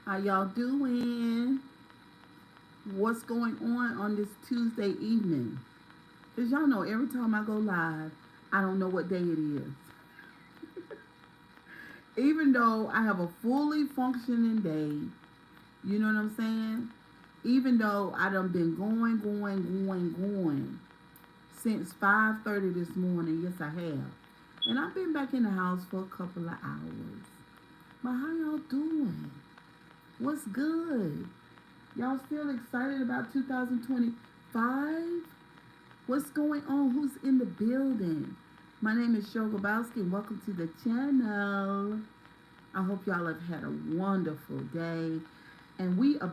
How y'all doing? What's going on this Tuesday evening? Because y'all know every time I go live, I don't know what day it is. Even though I have a fully functioning day, you know what I'm saying? Even though I done been going since 5:30 this morning. Yes, I have. And I've been back in the house for a couple of hours. But how y'all doing? What's good? Y'all still excited about 2025? What's going on? Who's in the building? My name is Cheryl Grabowski and welcome to the channel. I hope y'all have had a wonderful day. And we are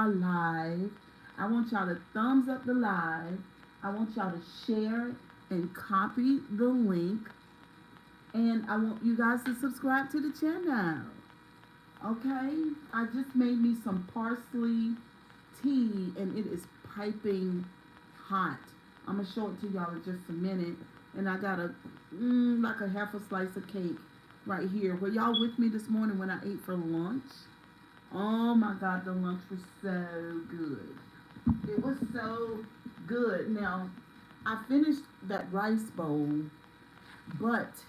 live. I want y'all to thumbs up the live. I want y'all to share and copy the link. And I want you guys to subscribe to the channel. Okay, I just made me some parsley tea and it is piping hot. I'm gonna show it to y'all in just a minute. And I got like a half a slice of cake right here. Were y'all with me this morning when I ate for lunch? Oh my God, the lunch was so good. It was so good. Now, I finished that rice bowl, but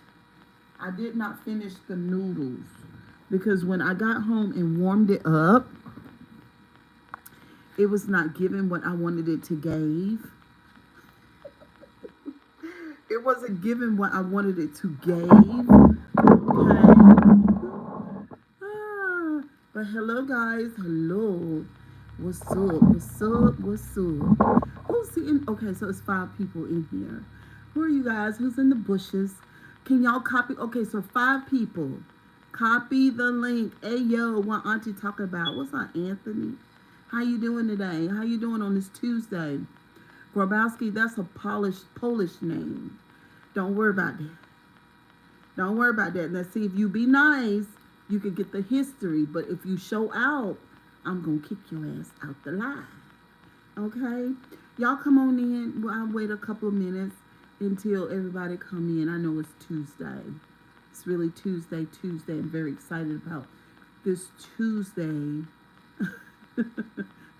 I did not finish the noodles because when I got home and warmed it up, it was not giving what I wanted it to give. It wasn't giving what I wanted it to give. Okay. But hello guys, hello. What's up? What's up? What's up? Who's in? Okay, so it's 5 people in here. Who are you guys? Who's in the bushes? Can y'all copy? Okay, so 5 people. Copy the link. Hey yo, what Auntie talking about? What's up, Anthony? How you doing today? How you doing on this Tuesday? Grabowski, that's a Polish name. Don't worry about that. Don't worry about that. Let's see if you be nice, you could get the history. But if you show out, I'm gonna kick your ass out the live. Okay? Y'all come on in. Well, I'll wait a couple of minutes until everybody come in. I know it's Tuesday. It's really Tuesday. I'm very excited about this Tuesday.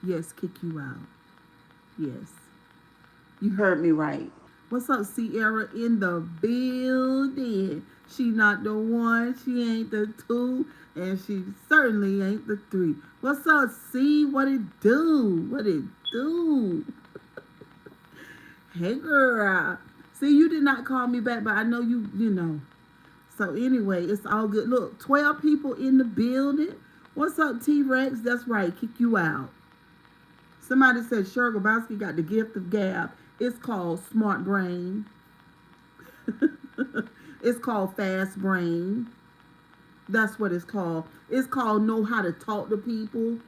Yes, kick you out. Yes. You heard me right. What's up, Sierra in the building? She not the one, she ain't the two, and she certainly ain't the three. What's up, C? What it do? What it do? Hey, girl. See, you did not call me back, but I know you know. So anyway, it's all good. Look, 12 people in the building. What's up, T-Rex? That's right, kick you out. Somebody said Cheryl Grabowski got the gift of gab. It's called smart brain. It's called fast brain. That's what it's called. It's called know how to talk to people.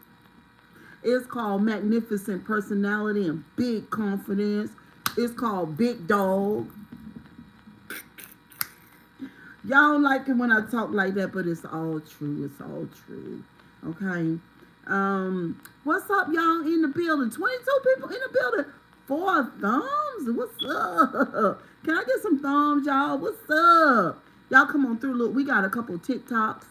It's called magnificent personality and big confidence. It's called big dog. Y'all don't like it when I talk like that, but it's all true. It's all true. Okay. What's up, y'all in the building? 22 people in the building. 4 thumbs. What's up? Can I get some thumbs, y'all? What's up? Y'all come on through. Look, we got a couple TikToks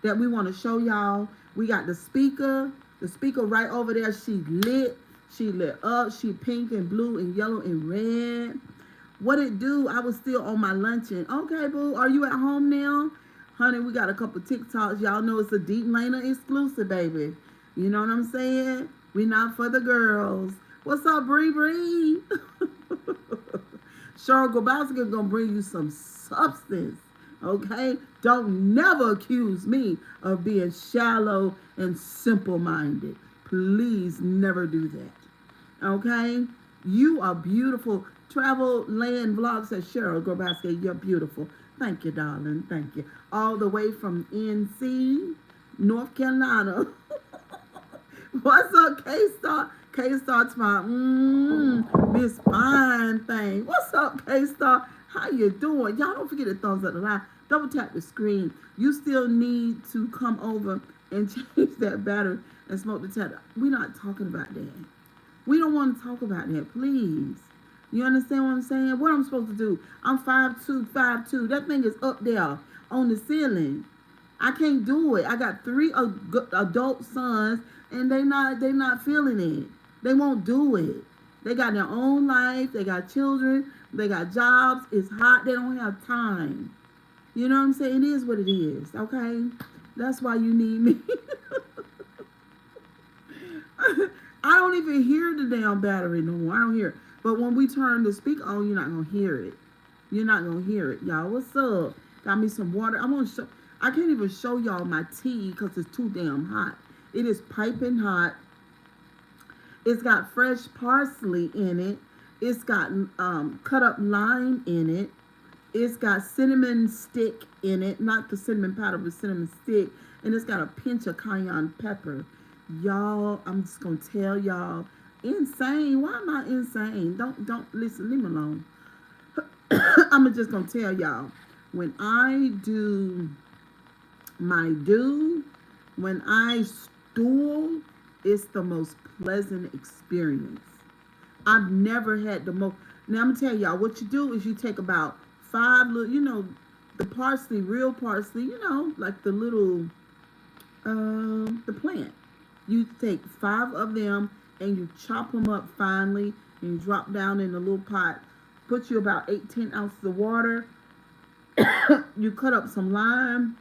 that we want to show y'all. We got the speaker. The speaker right over there. She lit. She lit up. She pink and blue and yellow and red. What it do? I was still on my luncheon. Okay, boo. Are you at home now? Honey, we got a couple TikToks. Y'all know it's a Deep Lana exclusive, baby. You know what I'm saying? We not for the girls. What's up, Bree Bree? Cheryl Grabowski gonna bring you some substance. Okay? Don't never accuse me of being shallow and simple-minded. Please never do that. Okay? You are beautiful. Travel Land Vlog says, Cheryl Grabowski, you're beautiful. Thank you, darling. Thank you. All the way from NC, North Carolina. What's up, K-Star? K-Star's my Miss Fine Thing. What's up, K-Star? How you doing? Y'all don't forget to thumbs up the line. Double tap the screen. You still need to come over and change that battery and smoke the tap. We're not talking about that. We don't want to talk about that, please. You understand what I'm saying? What I'm supposed to do? I'm 5'2", 5'2". That thing is up there on the ceiling. I can't do it. I got 3 adult sons, and they not feeling it. They won't do it. They got their own life. They got children. They got jobs. It's hot. They don't have time. You know what I'm saying? It is what it is. Okay, that's why you need me. I don't even hear the damn battery no more. I don't hear it. But when we turn the speaker on, you're not gonna hear it. You're not gonna hear it, y'all. What's up? Got me some water. I'm gonna show. I can't even show y'all my tea because it's too damn hot. It is piping hot. It's got fresh parsley in it. It's got cut up lime in it. It's got cinnamon stick in it, not the cinnamon powder, but cinnamon stick, and it's got a pinch of cayenne pepper. Y'all, I'm just gonna tell y'all, insane. Why am I insane? Don't listen. Leave me alone. I'm just gonna tell y'all, when I do my when I stool, it's the most pleasant experience. I've never had the most. Now I'm gonna tell y'all what you do is you take about 5 little, the parsley, real parsley, like the little, the plant. You take 5 of them and you chop them up finely and you drop down in a little pot. Put you about 8-10 ounces of water. You cut up some lime.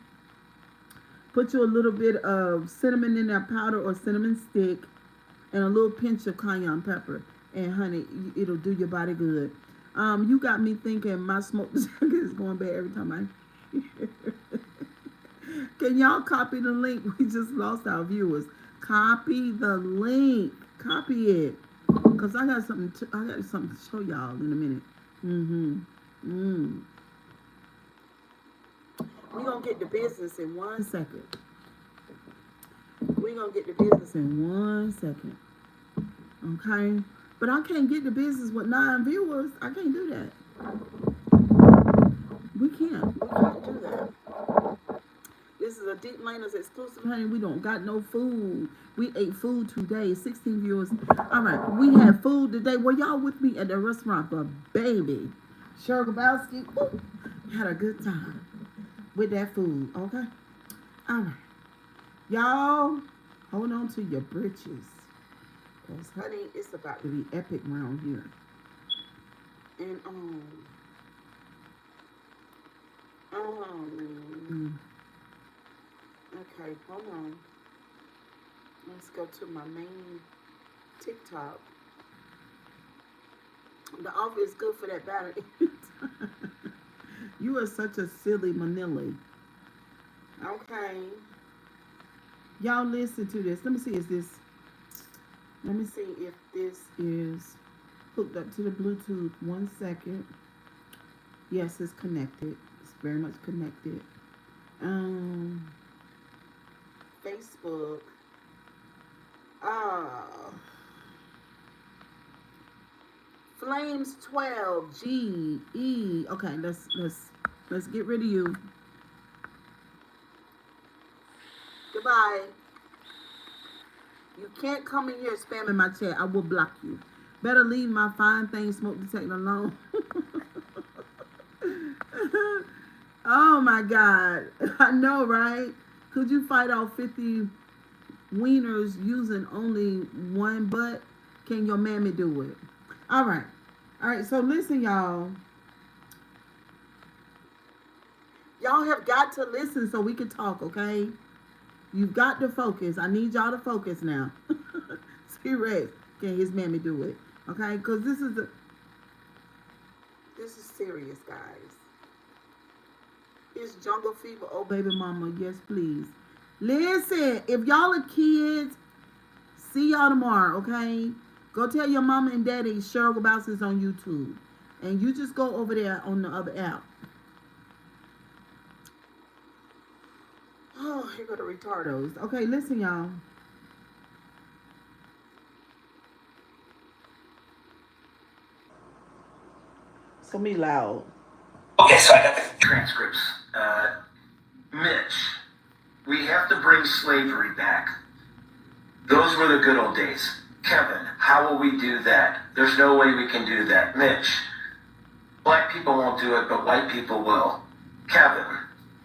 Put you a little bit of cinnamon in that powder or cinnamon stick and a little pinch of cayenne pepper. And honey, it'll do your body good. You got me thinking my smoke detector is going bad every time Can y'all copy the link? We just lost our viewers. Copy the link. Copy it. Cause I got something to show y'all in a minute. We're gonna get the business in 1 second. Okay? But I can't get the business with 9 viewers. I can't do that. We can't do that. This is a Deep Laners exclusive, honey. We don't got no food. We ate food today. 16 viewers. All right, we had food today. Were y'all with me at the restaurant? But baby, Grabowski had a good time with that food. Okay. All right, y'all, hold on to your britches, cause honey, it's about to be epic around here. And okay, hold on. Let's go to my main TikTok. The offer is good for that battery. You are such a silly Manili. Okay. Y'all listen to this. Let me see if this is hooked up to the Bluetooth. 1 second. Yes, it's connected. It's very much connected. Facebook. Flames 12 GE. Okay, let's get rid of you. Goodbye. You can't come in here spamming my chat. I will block you. Better leave my fine thing smoke detector alone. Oh my God. I know, right? Could you fight off 50 wieners using only 1 butt? Can your mammy do it? All right. So listen, y'all. Y'all have got to listen so we can talk, okay? You've got to focus. I need y'all to focus now. Serious. Can his mammy do it? Okay? Because this is serious, guys. It's jungle fever. Oh, baby mama. Yes, please. Listen, if y'all are kids, see y'all tomorrow, okay? Go tell your mama and daddy Cheryl Grabowski is on YouTube. And you just go over there on the other app. Oh, here go the retardos. Okay, listen, y'all. It's gonna be loud. Okay, so I got the transcripts. Mitch, we have to bring slavery back. Those were the good old days. Kevin, how will we do that? There's no way we can do that. Mitch, black people won't do it, but white people will. Kevin,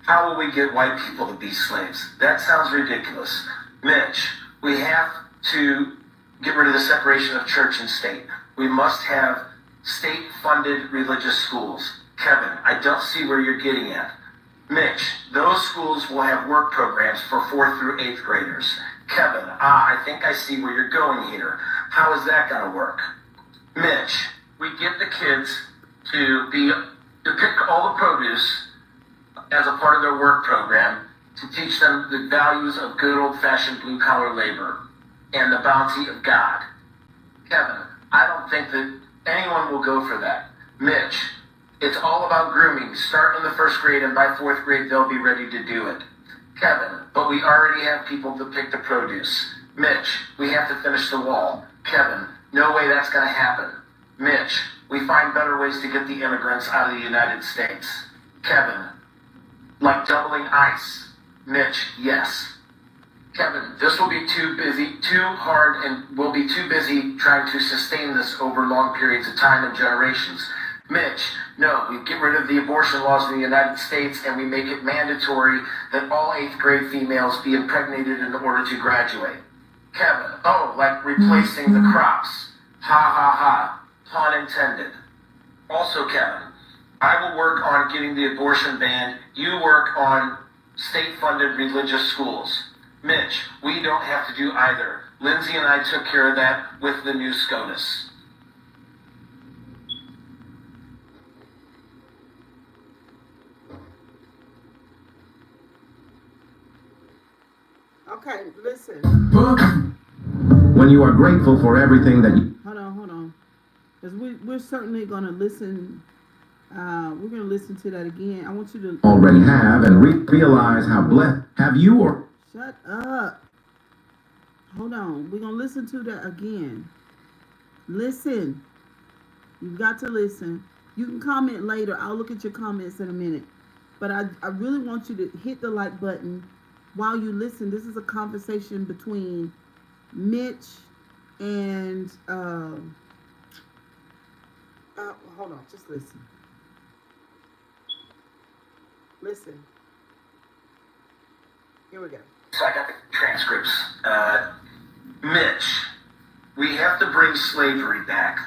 How will we get white people to be slaves? That sounds ridiculous. Mitch, we have to get rid of the separation of church and state. We must have state-funded religious schools. Kevin, I don't see where you're getting at. Mitch, those schools will have work programs for 4th through 8th graders. Kevin, I think I see where you're going here. How is that going to work? Mitch, we get the kids to pick all the produce as a part of their work program to teach them the values of good old-fashioned blue-collar labor and the bounty of God. Kevin, I don't think that anyone will go for that. Mitch, it's all about grooming. Start in the 1st grade, and by 4th grade, they'll be ready to do it. Kevin, but we already have people to pick the produce. Mitch, we have to finish the wall. Kevin, no way that's going to happen. Mitch, we find better ways to get the immigrants out of the United States. Kevin, like doubling ICE. Mitch, yes. Kevin, this will be too hard, and we'll be too busy trying to sustain this over long periods of time and generations. Mitch, no, we get rid of the abortion laws in the United States and we make it mandatory that all 8th grade females be impregnated in order to graduate. Kevin, like replacing the crops. Ha ha ha, pun intended. Also, Kevin, I will work on getting the abortion banned. You work on state-funded religious schools. Mitch, we don't have to do either. Lindsay and I took care of that with the new SCOTUS. Okay, listen. When you are grateful for everything that you... Hold on. Because we're certainly going to listen. We're going to listen to that again. I want you to... already have and realize how blessed have you or... Shut up. Hold on. We're going to listen to that again. Listen. You've got to listen. You can comment later. I'll look at your comments in a minute. But I really want you to hit the like button while you listen. This is a conversation between Mitch and... hold on. Just listen. Listen. Here we go. So I got the transcripts. Mitch, we have to bring slavery back.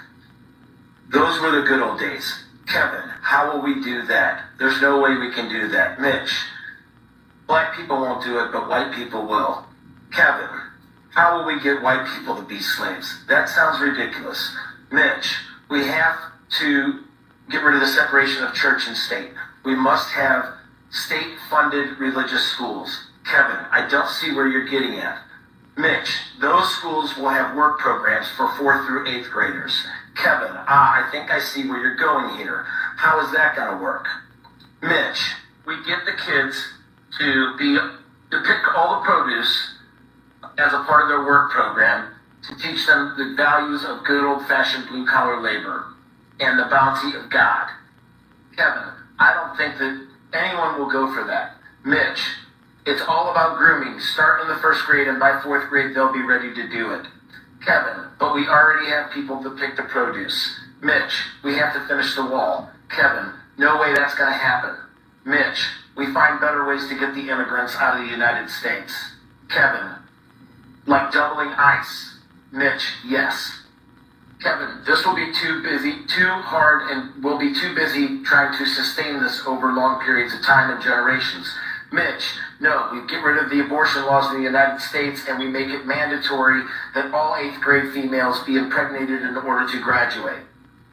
Those were the good old days. Kevin, how will we do that? There's no way we can do that. Mitch, black people won't do it, but white people will. Kevin, how will we get white people to be slaves? That sounds ridiculous. Mitch, we have to get rid of the separation of church and state. We must have state-funded religious schools. Kevin, I don't see where you're getting at. Mitch, those schools will have work programs for 4th through 8th graders. Kevin, I think I see where you're going here. How is that going to work? Mitch, we get the kids to pick all the produce as a part of their work program to teach them the values of good old-fashioned blue-collar labor and the bounty of God. Kevin, I don't think that anyone will go for that. Mitch, it's all about grooming. Start in the 1st grade, and by 4th grade, they'll be ready to do it. Kevin, but we already have people to pick the produce. Mitch, we have to finish the wall. Kevin, no way that's going to happen. Mitch, we find better ways to get the immigrants out of the United States. Kevin, like doubling ICE. Mitch, yes. Kevin, this will be too hard, and we'll be too busy trying to sustain this over long periods of time and generations. Mitch, no, we get rid of the abortion laws in the United States and we make it mandatory that all 8th grade females be impregnated in order to graduate.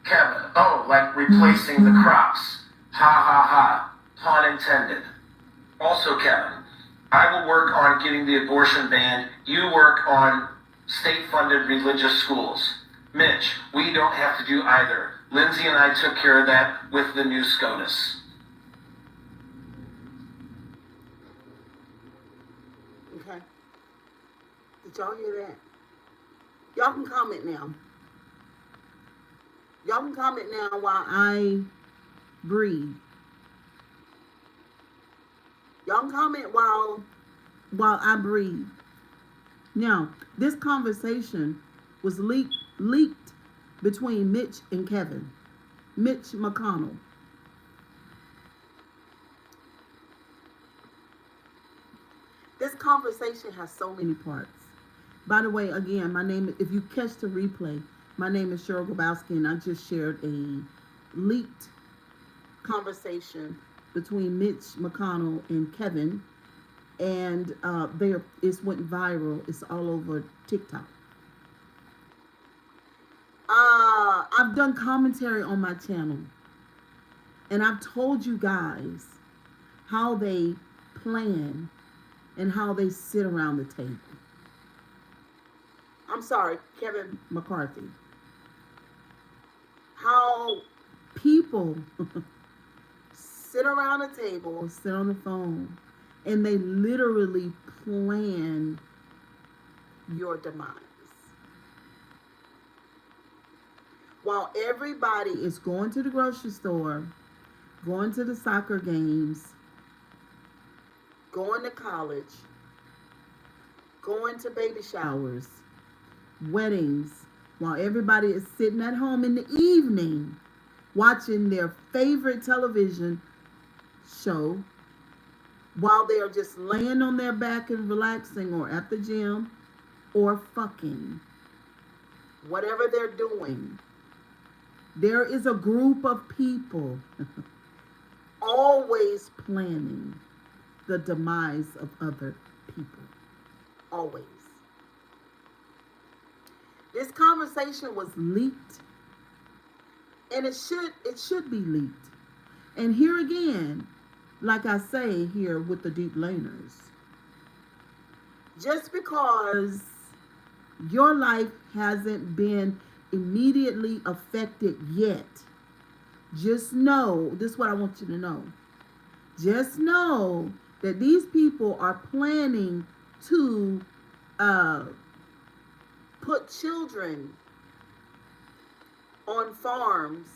Kevin, like replacing the crops. Ha ha ha, pun intended. Also, Kevin, I will work on getting the abortion banned. You work on state-funded religious schools. Mitch, we don't have to do either. Lindsay and I took care of that with the new SCOTUS. Okay. Did y'all hear that? Y'all can comment now. Y'all can comment now while I breathe. Y'all can comment while I breathe. Now, this conversation was leaked between Mitch and Kevin. Mitch McConnell. This conversation has so many parts. By the way, again, my name, if you catch the replay, my name is Cheryl Grabowski, and I just shared a leaked conversation between Mitch McConnell and Kevin, and it went viral. It's all over TikTok. I've done commentary on my channel, and I've told you guys how they plan and how they sit around the table. I'm sorry, Kevin McCarthy. How people sit around a table or sit on the phone and they literally plan your demise. While everybody is going to the grocery store, going to the soccer games, going to college, going to baby showers, weddings, while everybody is sitting at home in the evening watching their favorite television show, while they're just laying on their back and relaxing, or at the gym, or fucking, whatever they're doing, there is a group of people always planning the demise of other people. Always. This conversation was leaked, and it should be leaked. And here again, like I say here with the deep laners, just because your life hasn't been immediately affected yet, just know, this is what I want you to know. Just know that these people are planning to put children on farms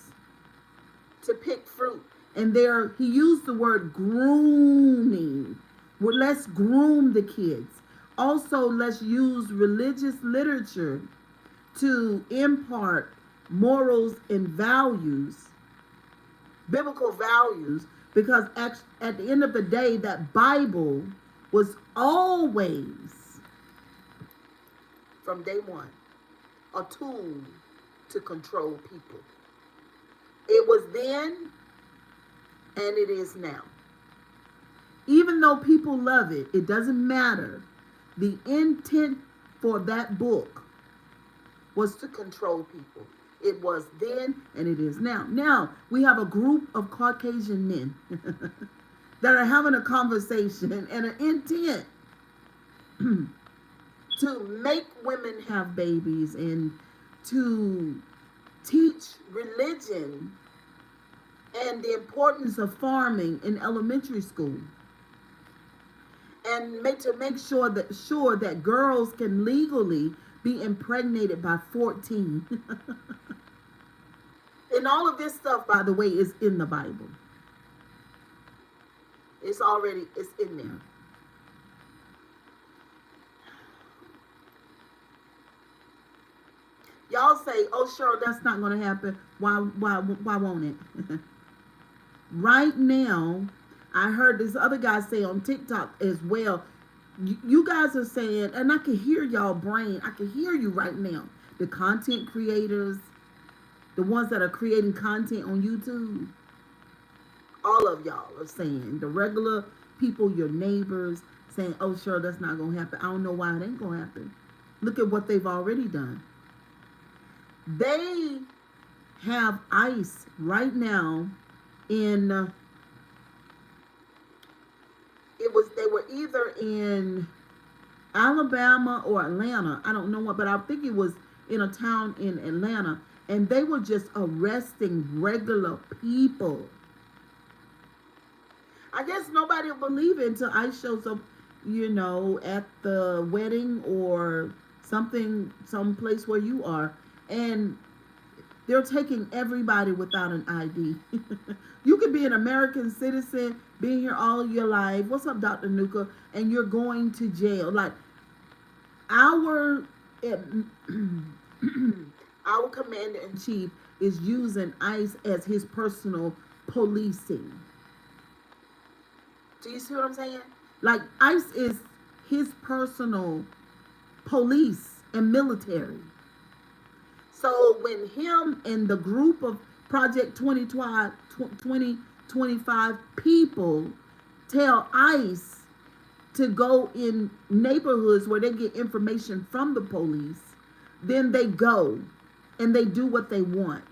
to pick fruit. And he used the word grooming. Well, let's groom the kids. Also, let's use religious literature to impart morals and values, biblical values, because at the end of the day, that Bible was always, from day one, a tool to control people. It was then, and it is now. Even though people love it, it doesn't matter. The intent for that book was to control people. It was then, and it is now. Now, we have a group of Caucasian men that are having a conversation and an intent to make women have babies and to teach religion and the importance of farming in elementary school, and to make sure that girls can legally be impregnated by 14. And all of this stuff, by the way, is in the Bible. It's in there. Y'all say, oh, sure, that's not going to happen. Why won't it? Right now, I heard this other guy say on TikTok as well, you guys are saying, and I can hear y'all brain, I can hear you right now, the content creators, the ones that are creating content on YouTube, all of y'all are saying, the regular people, your neighbors, saying, oh, sure, that's not going to happen. I don't know why it ain't going to happen. Look at what they've already done. They have ICE right now in, they were either in Alabama or Atlanta. I don't know what, but I think it was in a town in Atlanta. And they were just arresting regular people. I guess nobody will believe it until ICE shows up, at the wedding or something, someplace where you are. And they're taking everybody without an ID. You could be an American citizen, being here all your life. What's up, Dr. Nuka? And you're going to jail. Like, our commander-in-chief is using ICE as his personal policing. Do you see what I'm saying? Like, ICE is his personal police and military. So when him and the group of Project 2025 people tell ICE to go in neighborhoods where they get information from the police, then they go and they do what they want.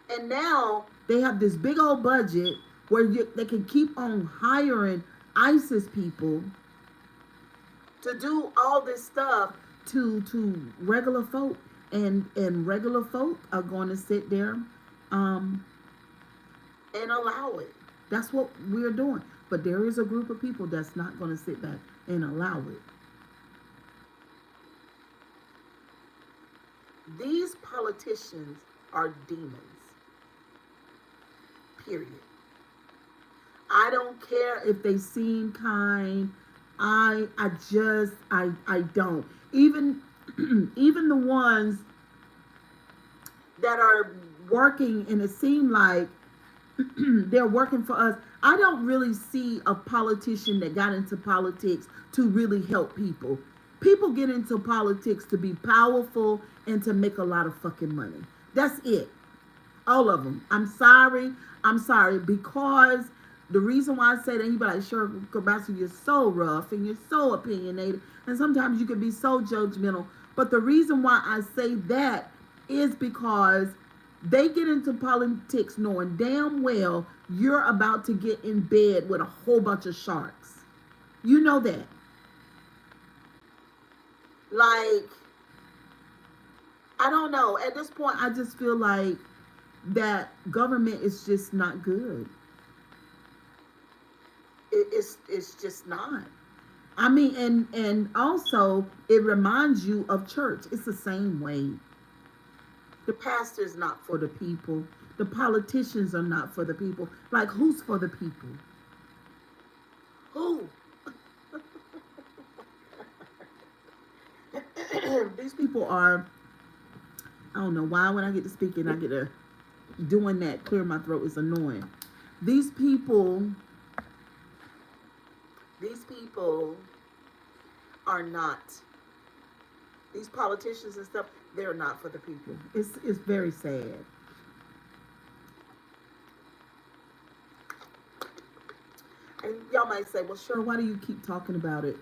And now they have this big old budget where they can keep on hiring ISIS people to do all this stuff to regular folk, and regular folk are going to sit there and allow it. That's what we're doing. But there is a group of people that's not going to sit back and allow it. These politicians are demons. Period. I don't care if they seem kind. I don't. Even even the ones that are working, and it seems like they're working for us. I don't really see a politician that got into politics to really help people. People get into politics to be powerful and to make a lot of fucking money. That's it. All of them. I'm sorry, because the reason why I say that, you be like, sure, Grabowski, you're so rough and you're so opinionated, and sometimes you can be so judgmental. But the reason why I say that is because they get into politics knowing damn well you're about to get in bed with a whole bunch of sharks. You know that. Like, I don't know. At this point, I just feel like that government is just not good. It's just not. I mean, and also it reminds you of church. It's the same way. The pastor's not for the people. The politicians are not for the people. Like, who's for the people? Who? These people are, I don't know why when I get to speaking, I get to doing that, clear my throat is annoying. These people are not, these politicians and stuff, they're not for the people. It's very sad. And y'all might say, well, sure, why do you keep talking about it?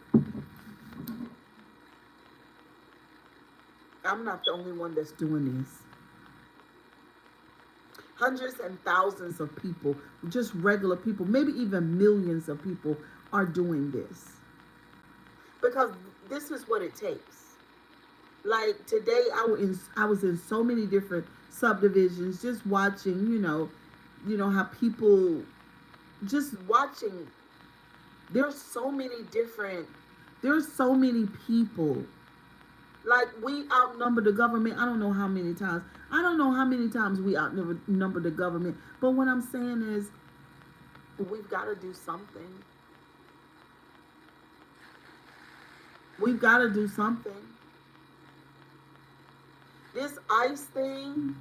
I'm not the only one that's doing this. Hundreds and thousands of people, just regular people, maybe even millions of people are doing this. Because this is what it takes. Like today, I was in so many different subdivisions, just watching, you know how people, just watching. There's so many people. Like, we outnumber the government. I don't know how many times. I don't know how many times we outnumber the government. But what I'm saying is, we've got to do something. We've got to do something. This ICE thing,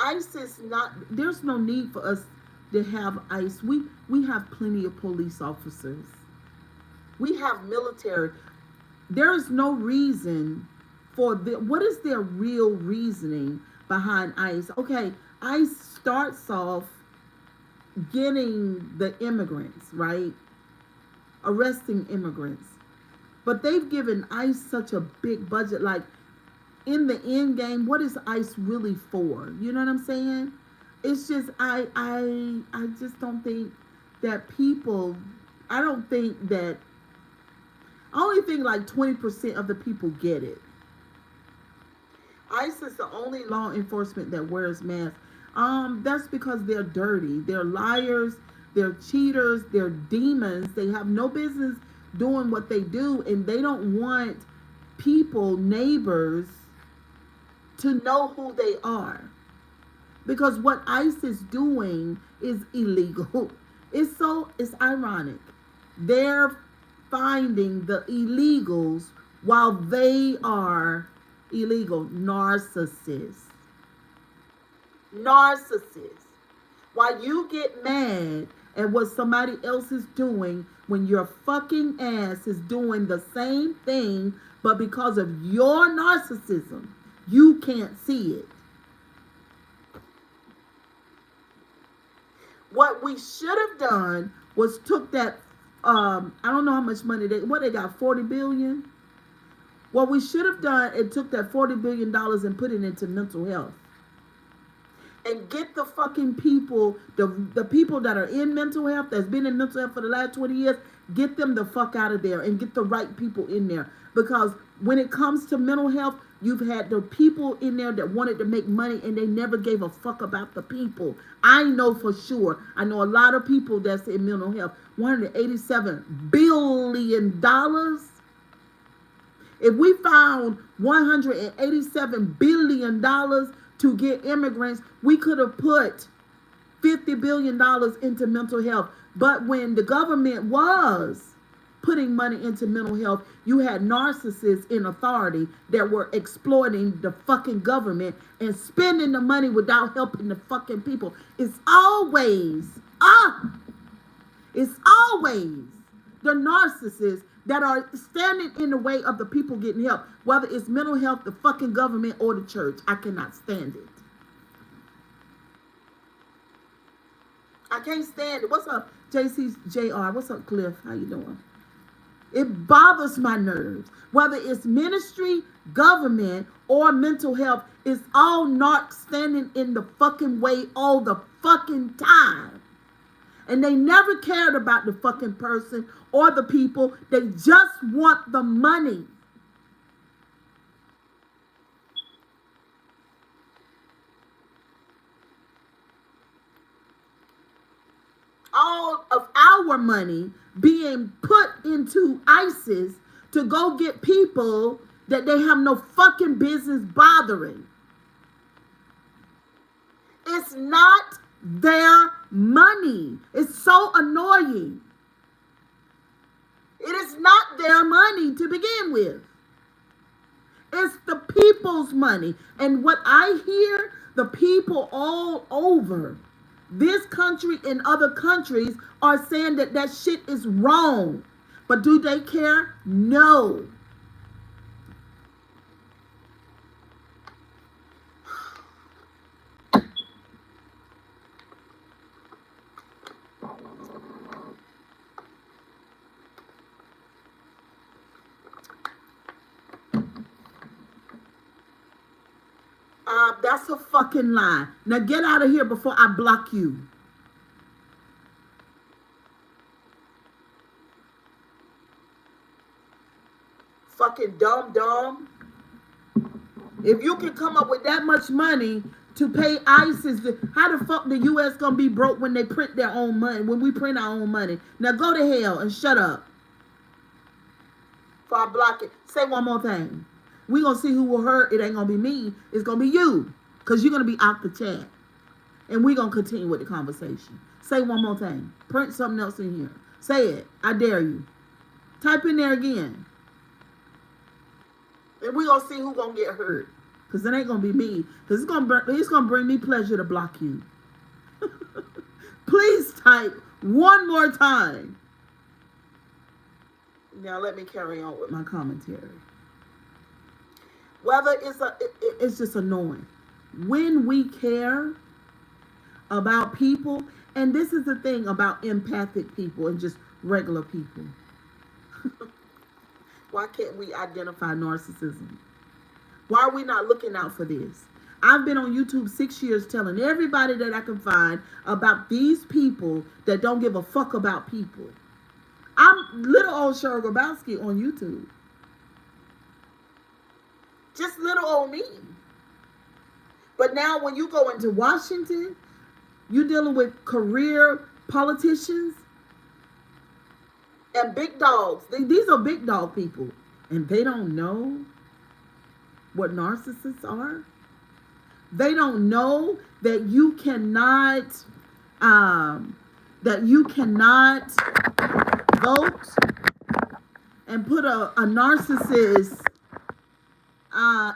ICE is not, there's no need for us to have ICE. We have plenty of police officers. We have military. There is no reason for what is their real reasoning behind ICE? Okay, ICE starts off getting the immigrants, right? Arresting immigrants. But they've given ICE such a big budget. Like, in the end game, what is ICE really for? You know what I'm saying? It's just, I just don't think that people, I only think like 20% of the people get it. ICE is the only law enforcement that wears masks. That's because they're dirty. They're liars. They're cheaters. They're demons. They have no business doing what they do, and they don't want people, neighbors, to know who they are. Because what ICE is doing is illegal. It's ironic. They're finding the illegals while they are illegal. Narcissists. While you get mad at what somebody else is doing, when your fucking ass is doing the same thing, but because of your narcissism, you can't see it. What we should have done was took that, I don't know how much money they got, 40 billion? What we should have done, it took that $40 billion and put it into mental health. And get the fucking people, the people that are in mental health, that's been in mental health for the last 20 years, get them the fuck out of there and get the right people in there. Because when it comes to mental health, you've had the people in there that wanted to make money and they never gave a fuck about the people. I know for sure. I know a lot of people that's in mental health. $187 billion. If we found $187 billion to get immigrants, we could have put $50 billion into mental health. But when the government was putting money into mental health, you had narcissists in authority that were exploiting the fucking government and spending the money without helping the fucking people. It's always the narcissists that are standing in the way of the people getting help, whether it's mental health, the fucking government, or the church. I cannot stand it. I can't stand it. What's up, JR? What's up, Cliff? How you doing? It bothers my nerves. Whether it's ministry, government, or mental health, it's all not standing in the fucking way all the fucking time. And they never cared about the fucking person or the people. They just want the money. All of our money being put into ISIS to go get people that they have no fucking business bothering. It's not their money. It's so annoying. It is not their money to begin with. It's the people's money. And what I hear, the people all over this country and other countries are saying that that shit is wrong. But do they care? No. That's a fucking lie. Now get out of here before I block you. Fucking dumb. If you can come up with that much money to pay ISIS, how the fuck the U.S. gonna be broke when they print their own money, when we print our own money? Now go to hell and shut up. Before I block it. Say one more thing. We gonna see who will hurt. It ain't gonna be me. It's gonna be you. Because you're gonna be out the chat. And we gonna continue with the conversation. Say one more thing. Print something else in here. Say it. I dare you. Type in there again. And we gonna see who gonna get hurt. Because it ain't gonna be me. Because it's gonna bring me pleasure to block you. Please type one more time. Now let me carry on with my commentary. Whether it's just annoying. When we care about people, and this is the thing about empathic people and just regular people. Why can't we identify narcissism? Why are we not looking out for this? I've been on YouTube 6 years telling everybody that I can find about these people that don't give a fuck about people. I'm little old Cheryl Grabowski on YouTube. Just little old me. But now when you go into Washington, you're dealing with career politicians and big dogs. These are big dog people. And they don't know what narcissists are. They don't know that you cannot vote and put a narcissist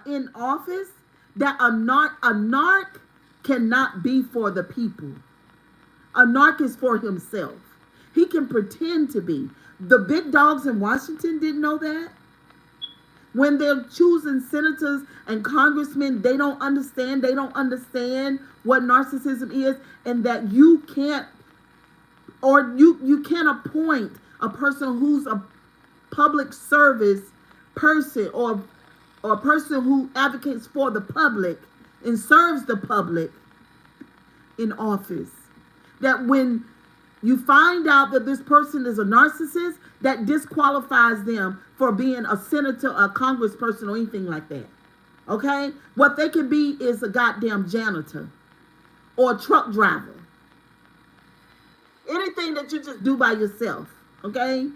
in office. That a narc cannot be for the people. A narc is for himself. He can pretend to be. The big dogs in Washington didn't know that. When they're choosing senators and congressmen, they don't understand. They don't understand what narcissism is, and that you can't, or you can't appoint a person who's a public service person, or a person who advocates for the public and serves the public in office. That when you find out that this person is a narcissist, that disqualifies them for being a senator, a congressperson, or anything like that. Okay? What they can be is a goddamn janitor or a truck driver. Anything that you just do by yourself. Okay?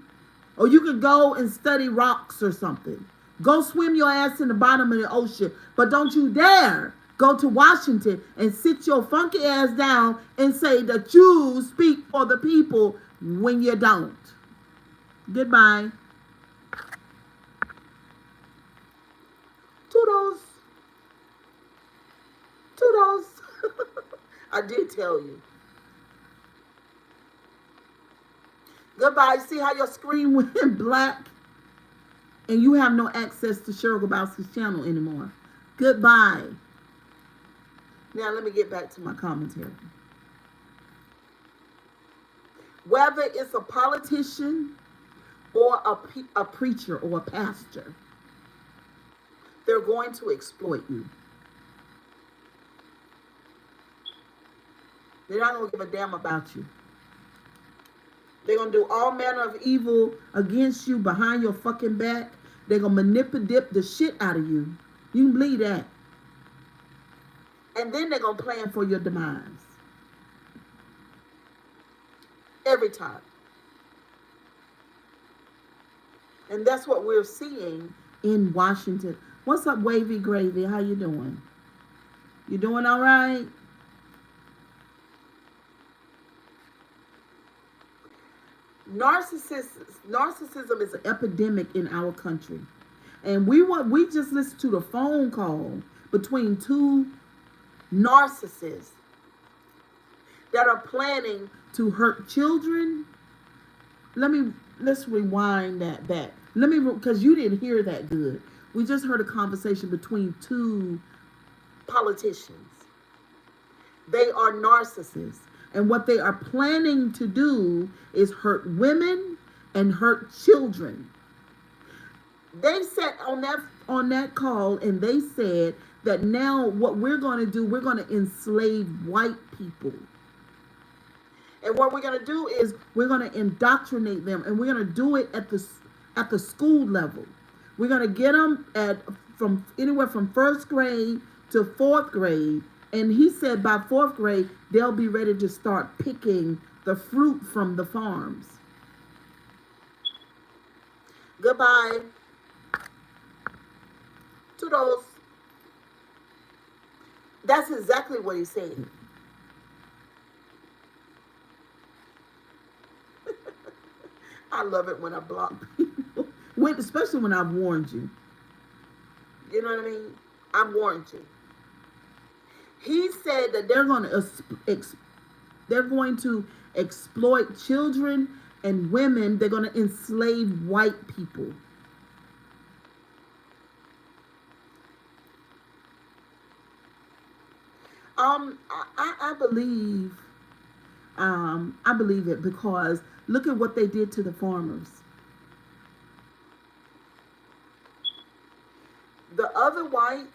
Or you could go and study rocks or something. Go swim your ass in the bottom of the ocean. But don't you dare go to Washington and sit your funky ass down and say that you speak for the people when you don't. Goodbye. Toodles. Toodles. I did tell you. Goodbye. See how your screen went black? And you have no access to Cheryl Grabowski's channel anymore. Goodbye. Now let me get back to my commentary. Whether it's a politician or a preacher or a pastor, they're going to exploit you. They're not going to give a damn about you. They're going to do all manner of evil against you behind your fucking back. They're going to manipulate the shit out of you. You can believe that. And then they're going to plan for your demise. Every time. And that's what we're seeing in Washington. What's up, Wavy Gravy? How you doing? You doing all right? Narcissism is an epidemic in our country. And we just listened to the phone call between two narcissists that are planning to hurt children. Let's rewind that back. Because you didn't hear that good. We just heard a conversation between two politicians. They are narcissists. And what they are planning to do is hurt women and hurt children. They sat on that call and they said that now what we're going to do, we're going to enslave white people. And what we're going to do is we're going to indoctrinate them, and we're going to do it at the school level. We're going to get them from anywhere from first grade to fourth grade. And he said by fourth grade, they'll be ready to start picking the fruit from the farms. Goodbye. Toodles. That's exactly what he said. I love it when I block people. Especially when I've warned you. You know what I mean? I've warned you. He said that they're going to exploit children and women. They're going to enslave white people. I believe it, because look at what they did to the farmers. The other whites,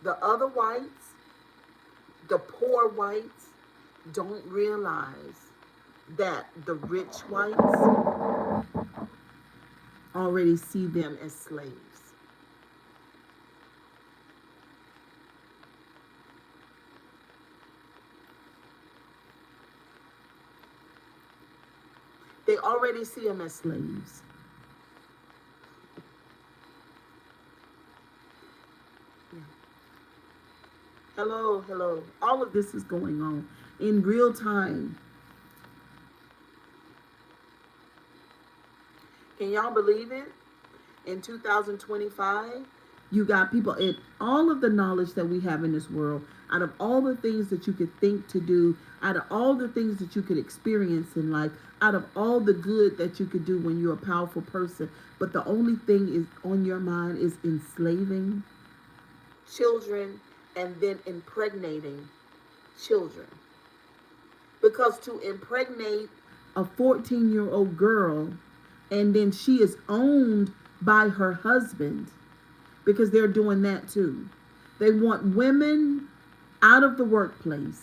the poor whites, don't realize that the rich whites already see them as slaves. They already see them as slaves. Yeah. Hello. All of this is going on in real time. Can y'all believe it? In 2025, You got people in all of the knowledge that we have in this world, out of all the things that you could think to do, out of all the things that you could experience in life, out of all the good that you could do when you're a powerful person. But the only thing is on your mind is enslaving children and then impregnating children. Because to impregnate a 14-year-old girl and then she is owned by her husband, because they're doing that too. They want women out of the workplace.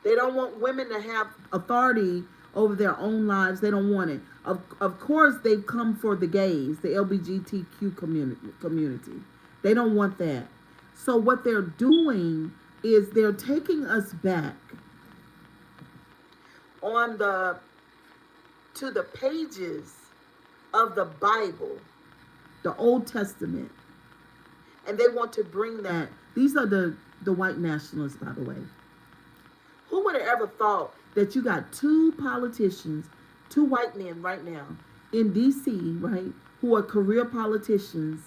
They don't want women to have authority over their own lives. They don't want it. Of course, they come for the gays, the LGBTQ community. They don't want that. So what they're doing is they're taking us back to the pages of the Bible, the Old Testament. And they want to bring that. These are the white nationalists, by the way. Who would have ever thought that you got two politicians, two white men right now in D.C., right, who are career politicians,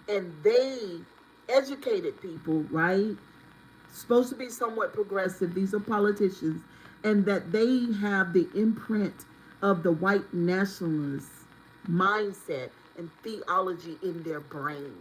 and they educated people, right, supposed to be somewhat progressive. These are politicians, and that they have the imprint of the white nationalist mindset and theology in their brain,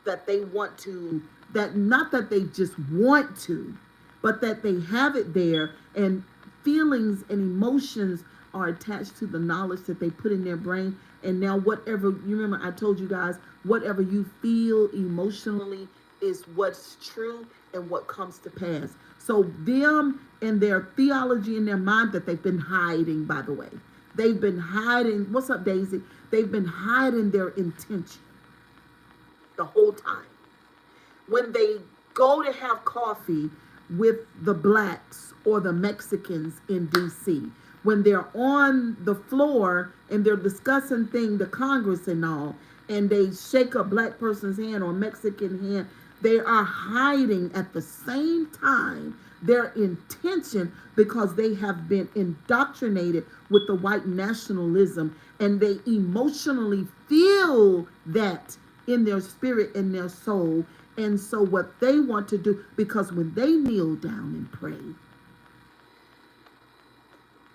that they want to, that not that they just want to, but that they have it there, and feelings and emotions are attached to the knowledge that they put in their brain. And now whatever, you remember I told you guys, whatever you feel emotionally is what's true and what comes to pass. So them and their theology in their mind that they've been hiding, by the way. They've been hiding, what's up, Daisy? They've been hiding their intention the whole time. When they go to have coffee with the blacks or the Mexicans in D.C., when they're on the floor and they're discussing the Congress and all, and they shake a black person's hand or a Mexican hand, they are hiding at the same time their intention, because they have been indoctrinated with the white nationalism, and they emotionally feel that in their spirit and their soul. And so what they want to do, because when they kneel down and pray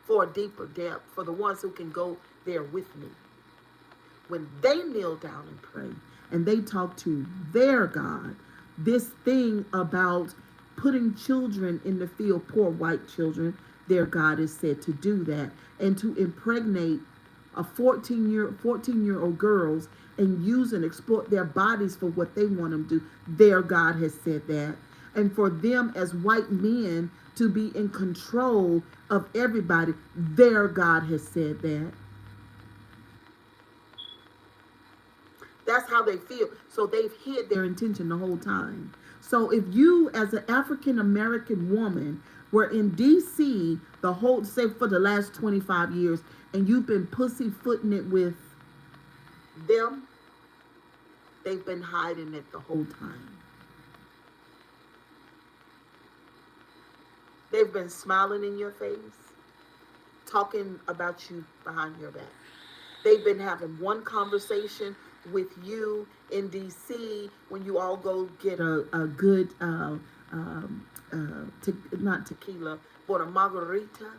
for a deeper depth, for the ones who can go there with me, when they kneel down and pray and they talk to their God, this thing about putting children in the field, poor white children, their God is said to do that, and to impregnate a 14-year-old girls and use and exploit their bodies for what they want them to do. Their God has said that. And for them as white men to be in control of everybody, their God has said that. That's how they feel. So they've hid their intention the whole time. So if you, as an African American woman, were in D.C. the whole, say for the last 25 years, and you've been pussyfooting it with them, they've been hiding it the whole time. They've been smiling in your face, talking about you behind your back. They've been having one conversation with you in D.C. when you all go get a good, not tequila, but a margarita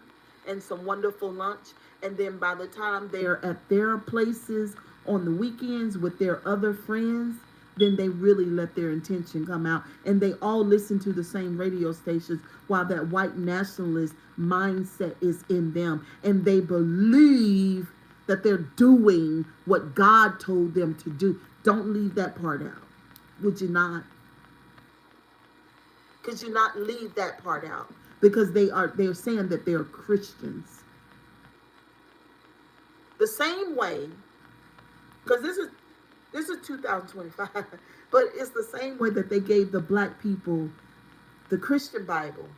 and some wonderful lunch. And then by the time they're at their places on the weekends with their other friends, then they really let their intention come out. And they all listen to the same radio stations while that white nationalist mindset is in them. And they believe that they're doing what God told them to do. Don't leave that part out. Would you not? Could you not leave that part out? Because they're saying that they're Christians. The same way, because this is 2025, but it's the same way that they gave the black people the Christian Bible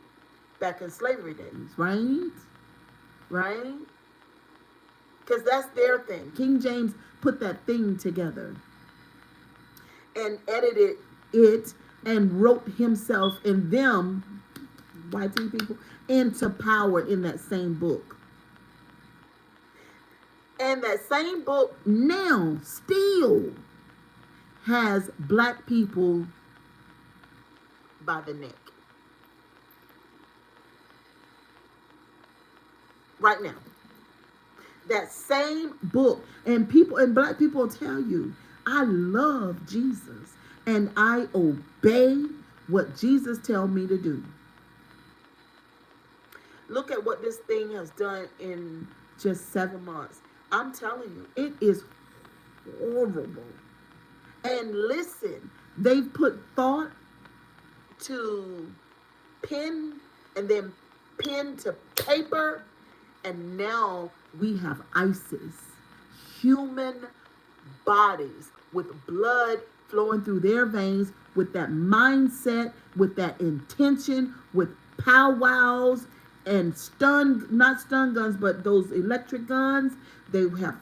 back in slavery days, right? Right? Because that's their thing. King James put that thing together and edited it and wrote himself and them, white people, into power in that same book. And that same book now still has black people by the neck. Right now. That same book, and black people will tell you, I love Jesus and I obey what Jesus tells me to do. Look at what this thing has done in just 7 months. I'm telling you, it is horrible. And listen, they've put thought to pen and then pen to paper, and now we have ISIS, human bodies with blood flowing through their veins, with that mindset, with that intention, with powwows and not stun guns, but those electric guns. They have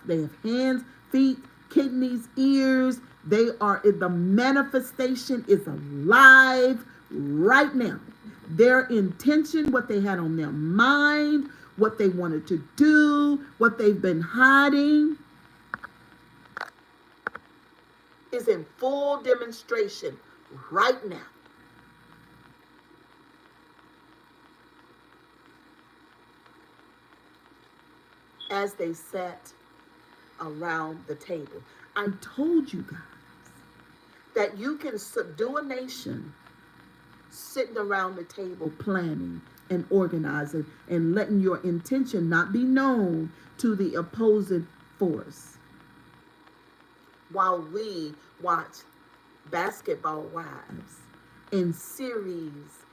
hands, feet, kidneys, ears. The manifestation is alive right now. Their intention, what they had on their mind, what they wanted to do, what they've been hiding, is in full demonstration right now. As they sat around the table. I told you guys that you can subdue a nation sitting around the table planning and organizing and letting your intention not be known to the opposing force. While we watch Basketball Wives in series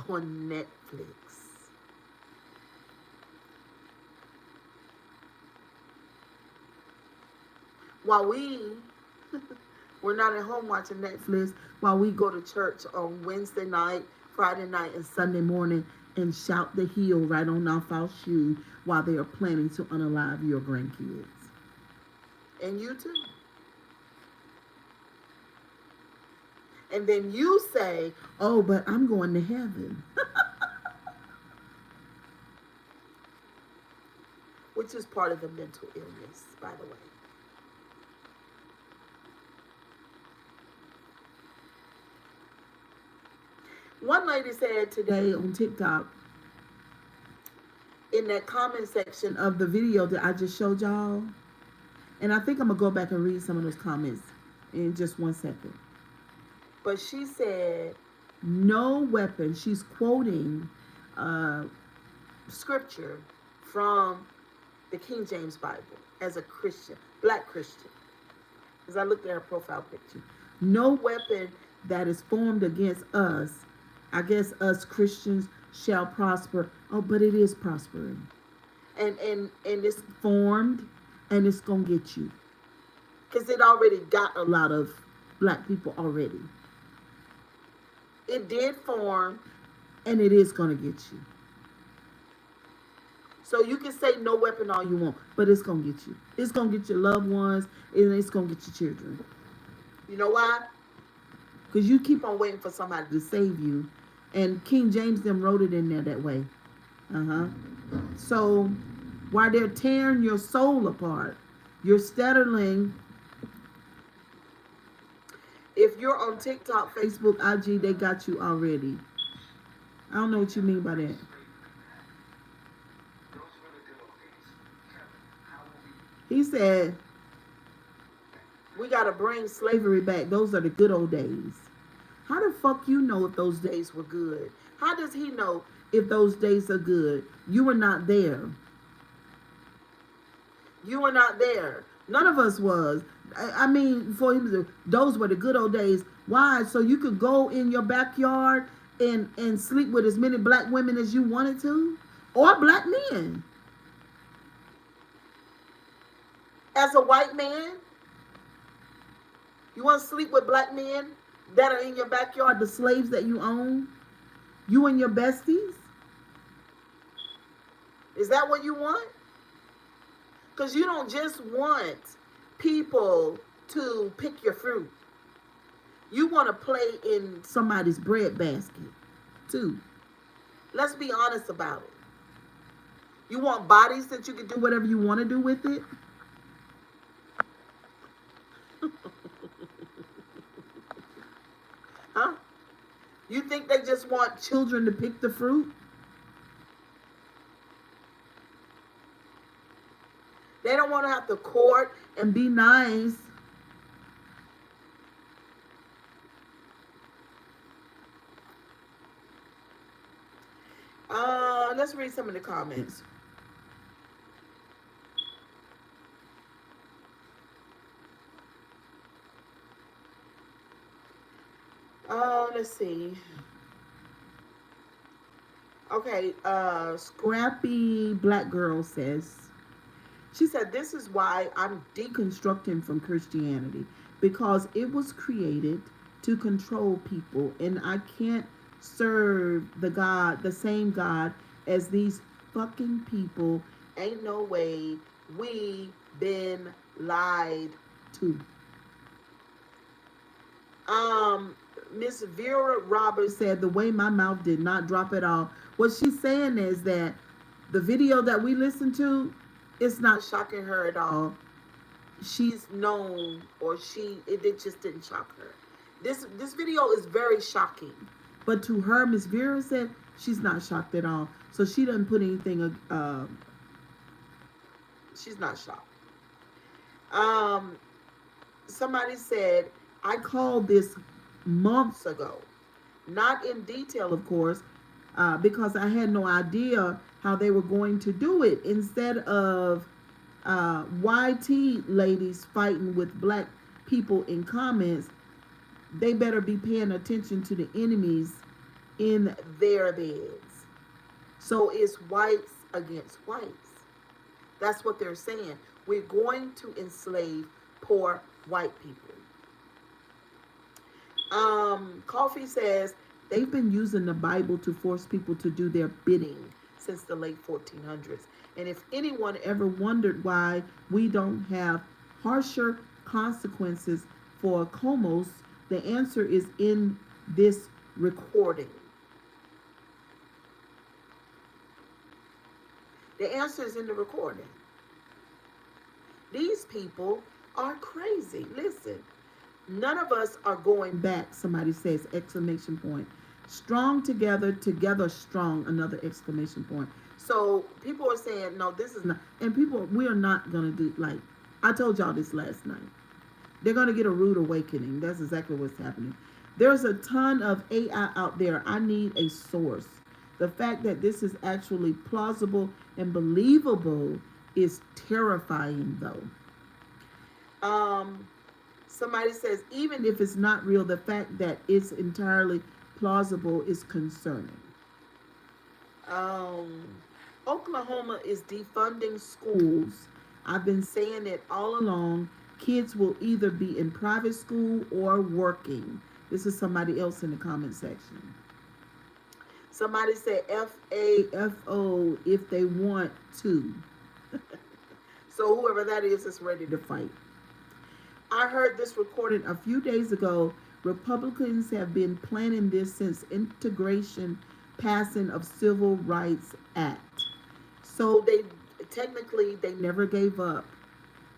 on Netflix. While we're not at home watching Netflix, while we go to church on Wednesday night, Friday night, and Sunday morning and shout the heel right on off our shoe while they are planning to unalive your grandkids. And you too. And then you say, oh, but I'm going to heaven. Which is part of the mental illness, by the way. One lady said today on TikTok, in that comment section of the video that I just showed y'all, and I think I'm going to go back and read some of those comments in just 1 second. But she said, no weapon, she's quoting scripture from the King James Bible as a Christian, black Christian. As I looked at her profile picture. No weapon that is formed against us, I guess us Christians, shall prosper. Oh, but it is prospering. And it's formed and it's going to get you. Because it already got a lot of black people already. It did form and it is going to get you. So you can say no weapon all you want, but it's going to get you. It's going to get your loved ones and it's going to get your children. You know why? Because you keep on waiting for somebody to save you. And King James them wrote it in there that way. So while they're tearing your soul apart, you're stettling. If you're on TikTok, Facebook, IG, they got you already. I don't know what you mean by that. He said, we got to bring slavery back. Those are the good old days. How the fuck you know if those days were good? How does he know if those days are good? You were not there. You were not there. None of us was. I mean, for him, those were the good old days. Why? So you could go in your backyard and sleep with as many black women as you wanted to? Or black men. As a white man, you want to sleep with black men that are in your backyard, the slaves that you own? You and your besties? Is that what you want? Because you don't just want people to pick your fruit. You want to play in somebody's bread basket, too. Let's be honest about it. You want bodies that you can do whatever you want to do with it? You think they just want children to pick the fruit? They don't want to have to court and be nice. Let's read some of the comments. Let's see. Okay, Scrappy Black Girl says, she said, this is why I'm deconstructing from Christianity, because it was created to control people, and I can't serve the same God as these fucking people. Ain't no way. We been lied to. Miss Vera Roberts said, the way my mouth did not drop at all. What she's saying is that the video that we listened to, it's not shocking her at all. She's known, or it just didn't shock her. This video is very shocking. But to her, Miss Vera said she's not shocked at all. So she doesn't put anything, she's not shocked. Somebody said, I called this months ago. Not in detail, of course, because I had no idea how they were going to do it. Instead of YT ladies fighting with black people in comments, they better be paying attention to the enemies in their beds. So it's whites against whites. That's what they're saying. We're going to enslave poor white people. Coffee says they've been using the Bible to force people to do their bidding since the late 1400s. And if anyone ever wondered why we don't have harsher consequences for comos, the answer is in this recording. The answer is in the recording. These people are crazy. Listen. None of us are going back, somebody says, exclamation point. Strong together, together strong, another exclamation point. So people are saying, no, this is not, and people, we are not going to do, like, I told y'all this last night. They're going to get a rude awakening. That's exactly what's happening. There's a ton of AI out there. I need a source. The fact that this is actually plausible and believable is terrifying, though. Somebody says, even if it's not real, the fact that it's entirely plausible is concerning. Oklahoma is defunding schools. I've been saying it all along. Kids will either be in private school or working. This is somebody else in the comment section. Somebody said FAFO if they want to. So whoever that is ready to fight. I heard this recording a few days ago. Republicans have been planning this since integration passing of Civil Rights Act. So they never gave up.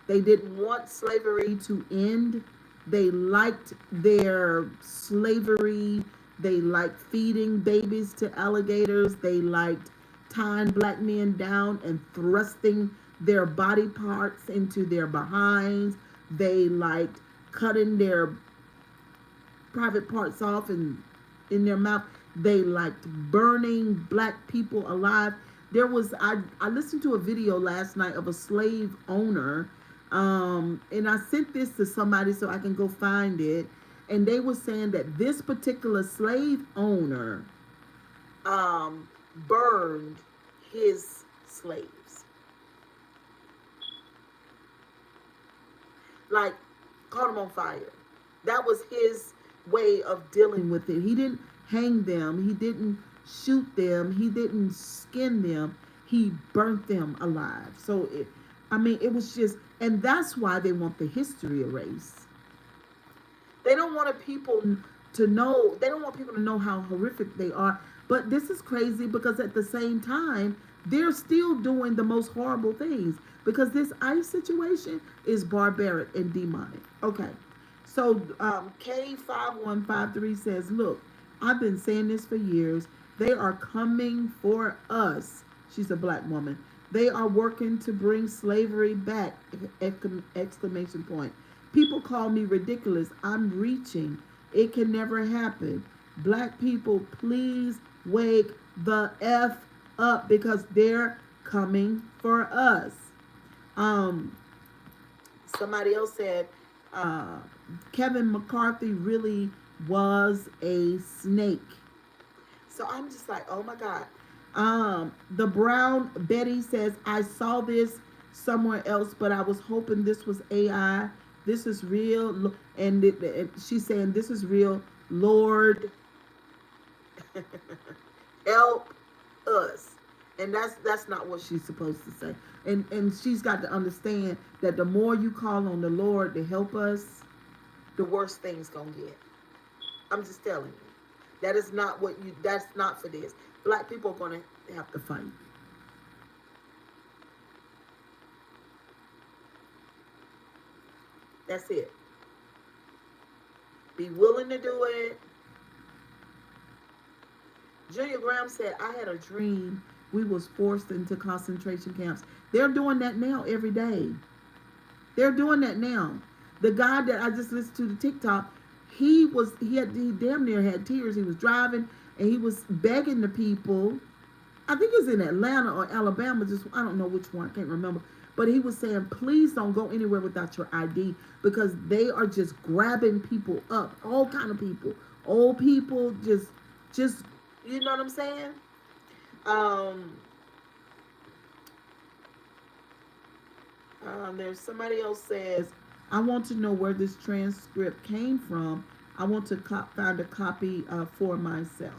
They didn't want slavery to end. They liked their slavery. They liked feeding babies to alligators. They liked tying black men down and thrusting their body parts into their behinds. They liked cutting their private parts off and in their mouth. They liked burning black people alive. I listened to a video last night of a slave owner, and I sent this to somebody so I can go find it. And they were saying that this particular slave owner burned his slaves. Like, caught them on fire. That was his way of dealing with it. He didn't hang them. He didn't shoot them. He didn't skin them. He burnt them alive. So, it was just, and that's why they want the history erased. They don't want people to know how horrific they are. But this is crazy because at the same time, they're still doing the most horrible things. Because this ICE situation is barbaric and demonic. Okay. So K5153 says, look, I've been saying this for years. They are coming for us. She's a black woman. They are working to bring slavery back! Exclamation point. People call me ridiculous. I'm reaching. It can never happen. Black people, please wake the F up because they're coming for us. Um, Somebody else said uh, Kevin McCarthy really was a snake. So I'm just like, oh my God. The Brown Betty says, I saw this somewhere else, but I was hoping this was AI. This is real. And she's saying, this is real. Lord, help us. And that's not what she's supposed to say. And she's got to understand that the more you call on the Lord to help us, the worse things gonna get. I'm just telling you. That's not for this. Black people are gonna have to fight. That's it. Be willing to do it. Julia Graham said, I had a dream we was forced into concentration camps. They're doing that now every day. They're doing that now. The guy that I just listened to the TikTok, he damn near had tears. He was driving and he was begging the people. I think it was in Atlanta or Alabama, I don't know which one, I can't remember. But he was saying, please don't go anywhere without your ID because they are just grabbing people up, all kind of people, old people, just you know what I'm saying? There's somebody else says, I want to know where this transcript came from. I want to find a copy for myself.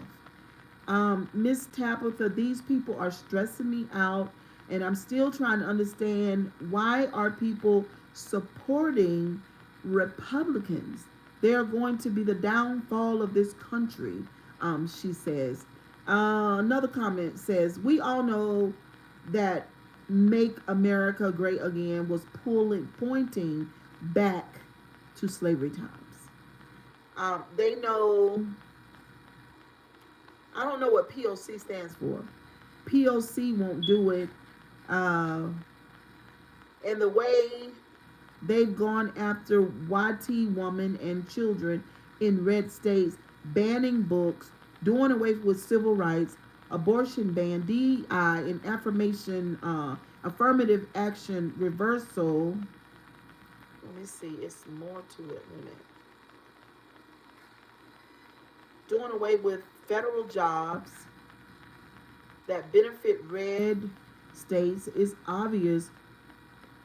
Miss Tabitha, these people are stressing me out, and I'm still trying to understand why are people supporting Republicans. They are going to be the downfall of this country, she says. Another comment says, we all know that Make America Great Again was pointing back to slavery times. They know, I don't know what POC stands for. POC won't do it. And the way they've gone after YT women and children in red states, banning books, doing away with civil rights, abortion ban, DEI, and affirmative action reversal. Let me see, it's more to it. Wait a minute. Doing away with federal jobs that benefit red states. Is obvious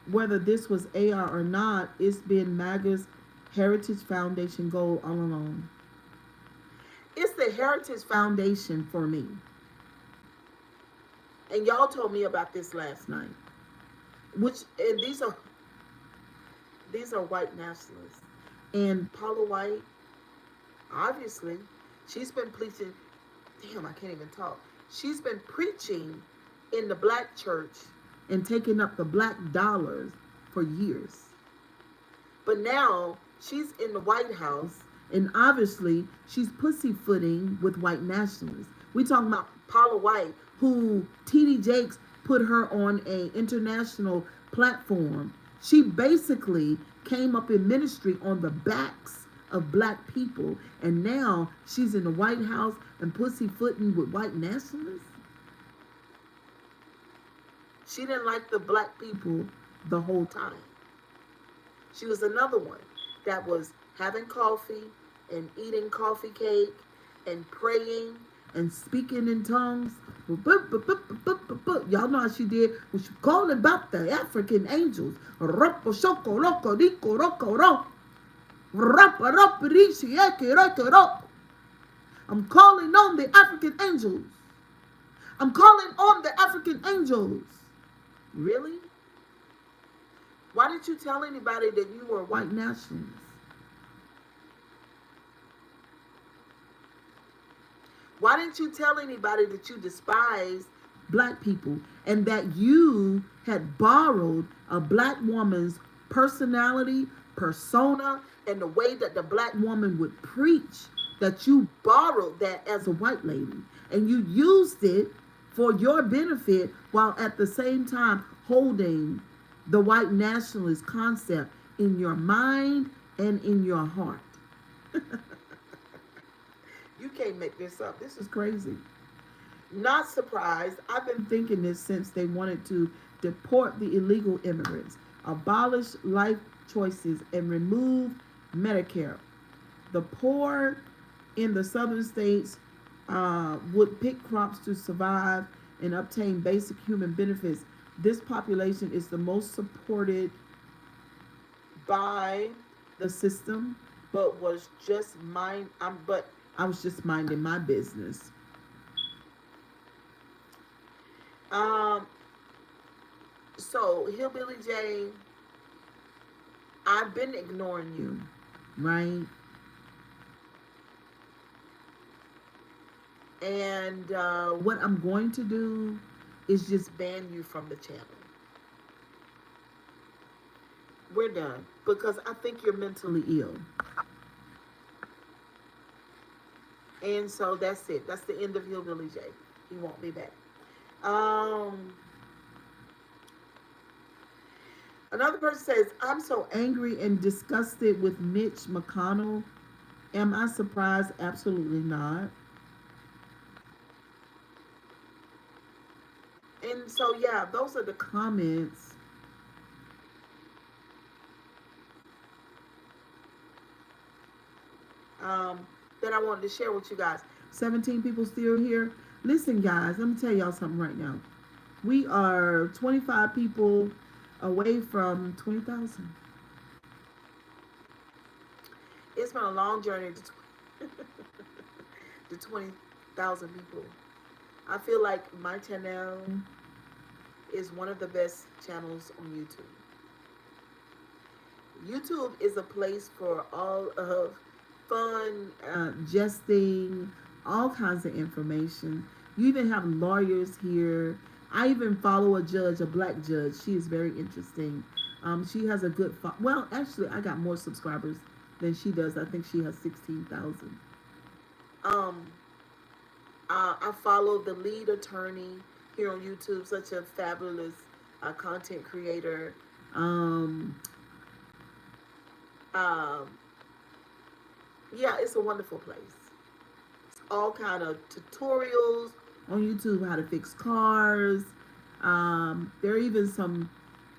whether this was AR or not. It's been MAGA's Heritage Foundation goal all along. It's the Heritage Foundation for me. And y'all told me about this last night. And these are white nationalists. And Paula White, obviously, she's been preaching. Damn, I can't even talk. She's been preaching in the black church and taking up the black dollars for years. But now she's in the White House, and obviously she's pussyfooting with white nationalists. We talking about Paula White, who T.D. Jakes put her on an international platform. She basically came up in ministry on the backs of black people, and now she's in the White House and pussyfooting with white nationalists. She didn't like the black people the whole time. She was another one that was having coffee and eating coffee cake and praying and speaking in tongues. Y'all know how she did when she called about the African angels. I'm calling on the African angels. I'm calling on the African angels. Really? Why didn't you tell anybody that you were a white nationalist? Why didn't you tell anybody that you despised black people and that you had borrowed a black woman's personality, persona, and the way that the black woman would preach that you borrowed that as a white lady and you used it for your benefit while at the same time holding the white nationalist concept in your mind and in your heart. You can't make this up. This is crazy. Not surprised. I've been thinking this since they wanted to deport the illegal immigrants, abolish life choices, and remove Medicare. The poor in the southern states would pick crops to survive and obtain basic human benefits. This population is the most supported by the system, but I was just minding my business. So Hillbilly J, I've been ignoring you, right? And what I'm going to do is just ban you from the channel. We're done because I think you're mentally ill. And so that's it. That's the end of Hillbilly J. He won't be back. Another person says, I'm so angry and disgusted with Mitch McConnell. Am I surprised? Absolutely not. And so, yeah, those are the comments. That I wanted to share with you guys. 17 people still here. Listen, guys, let me tell y'all something right now. We are 25 people away from 20,000. It's been a long journey to 20,000 people. I feel like my channel is one of the best channels on YouTube. YouTube is a place for all of fun, jesting, all kinds of information. You even have lawyers here. I even follow a judge, a black judge. She is very interesting. She has a good, well, actually, I got more subscribers than she does. I think she has 16,000. I follow the lead attorney here on YouTube, such a fabulous content creator. Yeah, it's a wonderful place. It's all kind of tutorials on YouTube, how to fix cars. There are even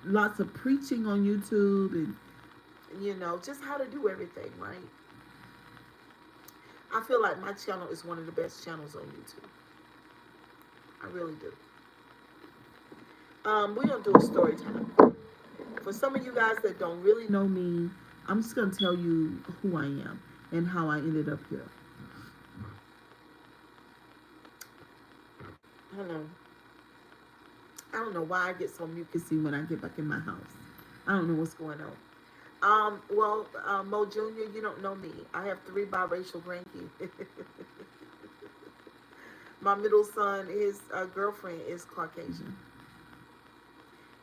lots of preaching on YouTube, and just how to do everything, right? I feel like my channel is one of the best channels on YouTube. I really do. We're gonna do a story time. For some of you guys that don't really know me, I'm just gonna tell you who I am and how I ended up here. I don't know why I get so mucusy when I get back in my house. I don't know what's going on. Mo Jr., you don't know me. I have 3 biracial grandkids. My middle son, his girlfriend is Caucasian.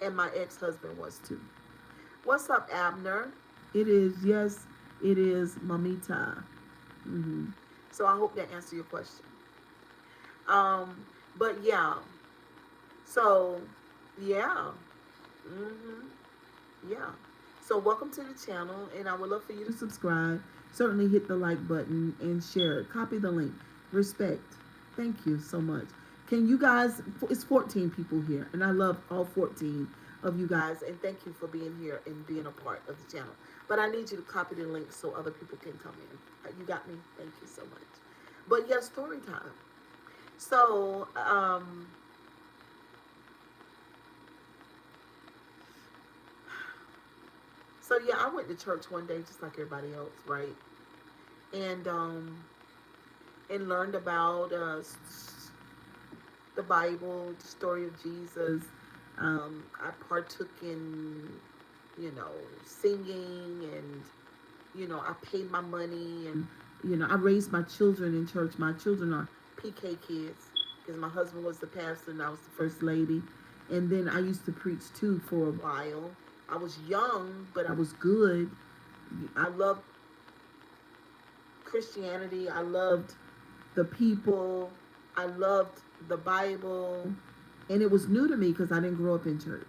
And my ex-husband was too. What's up, Abner? It is Mamita. So I hope that answers your question. But yeah. So, yeah. Yeah. So welcome to the channel, and I would love for you to subscribe. Certainly hit the like button and share it. Copy the link. Respect. Thank you so much. Can you guys, it's 14 people here, and I love all 14 of you guys, and thank you for being here and being a part of the channel. But I need you to copy the link so other people can come in. You got me? Thank you so much. But yeah, story time. So, yeah, I went to church one day just like everybody else, right? And learned about the Bible, the story of Jesus. I partook in, singing, and, I paid my money, and, I raised my children in church. My children are PK kids because my husband was the pastor and I was the first lady. And then I used to preach too for a while. I was young, but I was good. I loved Christianity. I loved the people. I loved the Bible. And it was new to me because I didn't grow up in church.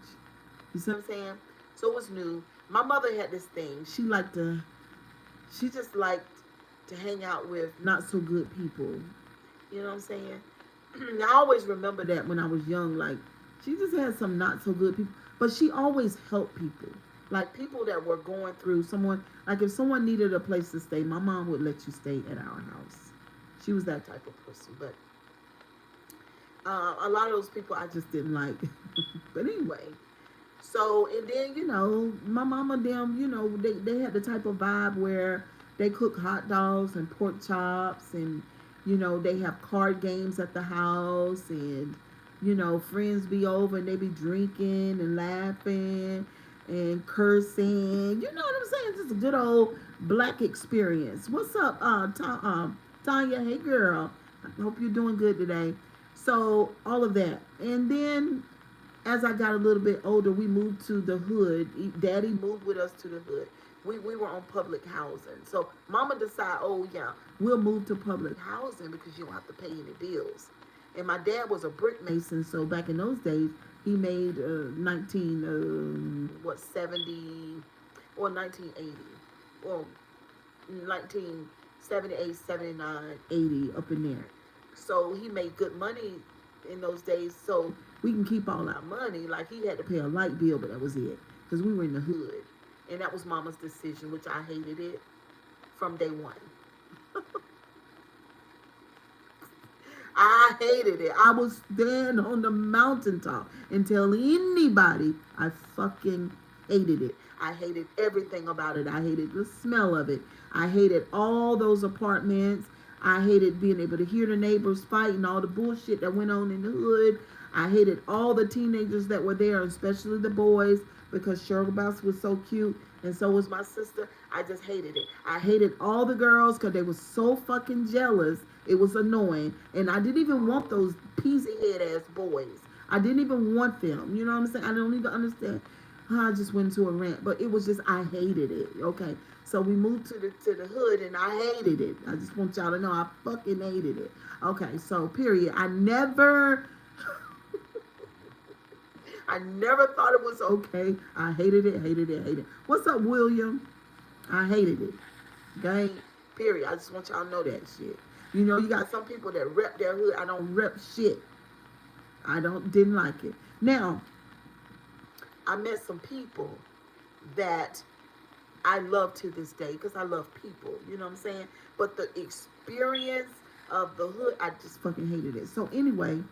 You see what I'm saying? So it was new. My mother had this thing. She just liked to hang out with not so good people. You know what I'm saying? I always remember that when I was young. Like, she just had some not so good people. But she always helped people. Like, people that were going through someone. Like, if someone needed a place to stay, my mom would let you stay at our house. She was that type of person. But a lot of those people I just didn't like. But anyway. So, and then, my mama, them, they had the type of vibe where they cook hot dogs and pork chops and, they have card games at the house and, friends be over and they be drinking and laughing and cursing. You know what I'm saying? Just a good old black experience. What's up, Tanya? Hey, girl. I hope you're doing good today. So, all of that. And then, as I got a little bit older, we moved to the hood. Daddy moved with us to the hood. We were on public housing. So mama decided, oh yeah, we'll move to public housing because you don't have to pay any bills. And my dad was a brick mason, so back in those days, he made 1970 or 1980 or 1978, 79, 80 up in there. So he made good money in those days, so we can keep all our money. Like, he had to pay a light bill, but that was it, because we were in the hood. And that was mama's decision, which I hated it from day one. I hated it. I would stand on the mountaintop and tell anybody I fucking hated it. I hated everything about it. I hated the smell of it. I hated all those apartments. I hated being able to hear the neighbors fight and all the bullshit that went on in the hood. I hated all the teenagers that were there, especially the boys, because Cheryl Grabowski was so cute, and so was my sister. I just hated it. I hated all the girls because they were so fucking jealous. It was annoying. And I didn't even want those peasy head-ass boys. I didn't even want them. You know what I'm saying? I don't even understand. I just went into a rant. But it was just, I hated it. Okay. So we moved to the hood, and I hated it. I just want y'all to know I fucking hated it. Okay, so period. I never thought it was okay. I hated it. What's up, William? I hated it. Okay? Period. I just want y'all to know that shit. You got some people that rep their hood. I don't rep shit. Didn't like it. Now, I met some people that I love to this day because I love people. You know what I'm saying? But the experience of the hood, I just fucking hated it. So anyway,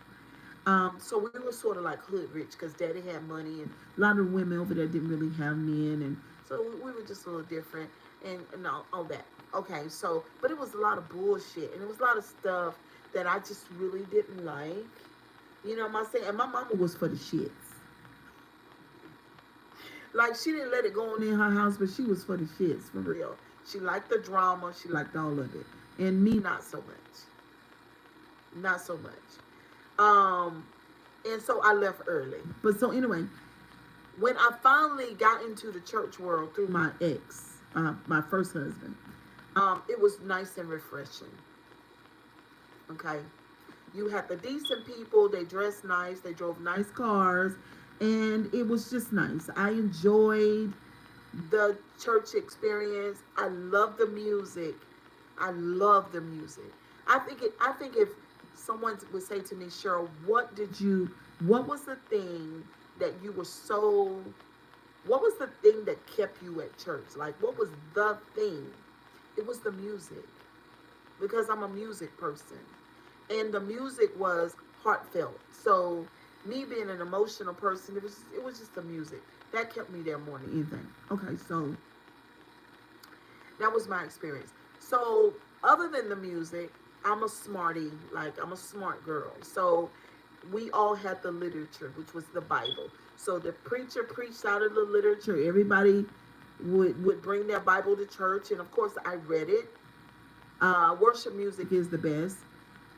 so we were sort of like hood rich because daddy had money and a lot of women over there didn't really have men, and so we were just a little different and all that. Okay, so, but it was a lot of bullshit and it was a lot of stuff that I just really didn't like. You know what I'm saying? And my mama was for the shits. Like, she didn't let it go on in her house, but she was for the shits, for real. She liked the drama. She liked all of it. And me, not so much. Not so much. And so I left early. But so anyway, when I finally got into the church world through my ex, my first husband, it was nice and refreshing. Okay. You had the decent people. They dressed nice. They drove nice cars. And it was just nice. I enjoyed the church experience. I love the music. I love the music. I think if someone would say to me, Cheryl, what was the thing that you were what was the thing that kept you at church? Like, what was the thing? It was the music. Because I'm a music person. And the music was heartfelt. So, me being an emotional person, it was just the music. That kept me there more than anything. Okay, so that was my experience. So, other than the music, I'm a smarty, like I'm a smart girl. So we all had the literature, which was the Bible. So the preacher preached out of the literature. Everybody would bring their Bible to church, and of course I read it. Worship music is the best.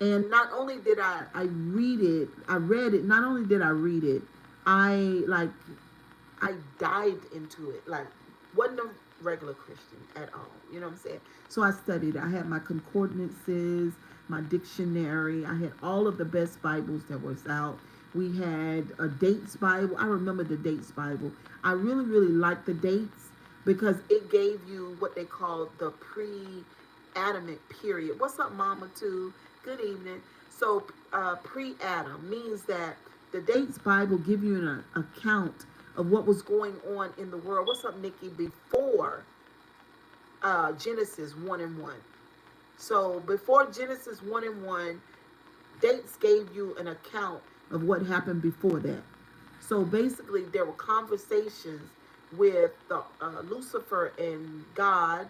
And not only did I read it, not only did I read it, I dived into it. Like, Wasn't a regular Christian at all. You know what I'm saying? So I studied. I had my concordances, my dictionary. I had all of the best Bibles that was out. We had a dates Bible. I remember the dates Bible. I really, really liked the dates because it gave you what they call the pre-Adamic period. What's up, Mama, too? Good evening. So pre-Adam means that the dates Bible give you an account of what was going on in the world. What's up, Nikki? Before Genesis 1 and 1. So before Genesis 1 and 1, dates gave you an account of what happened before that. So basically, there were conversations with the Lucifer and God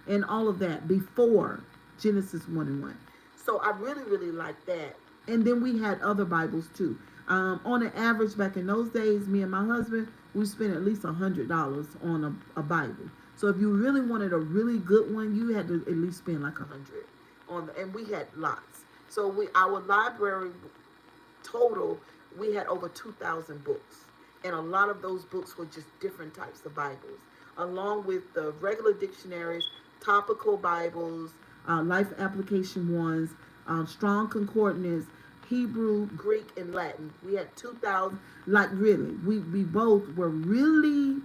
and all of that before Genesis 1 and 1. So I really, really like that. And then we had other Bibles too. On an average, back in those days, me and my husband, we spent at least $100 on a Bible. So if you really wanted a really good one, you had to at least spend like $100 on and we had lots. So our library total, we had over 2,000 books. And a lot of those books were just different types of Bibles, along with the regular dictionaries, topical Bibles, life application ones, strong concordance, Hebrew, Greek, and Latin. We had 2,000, like really. We both were really,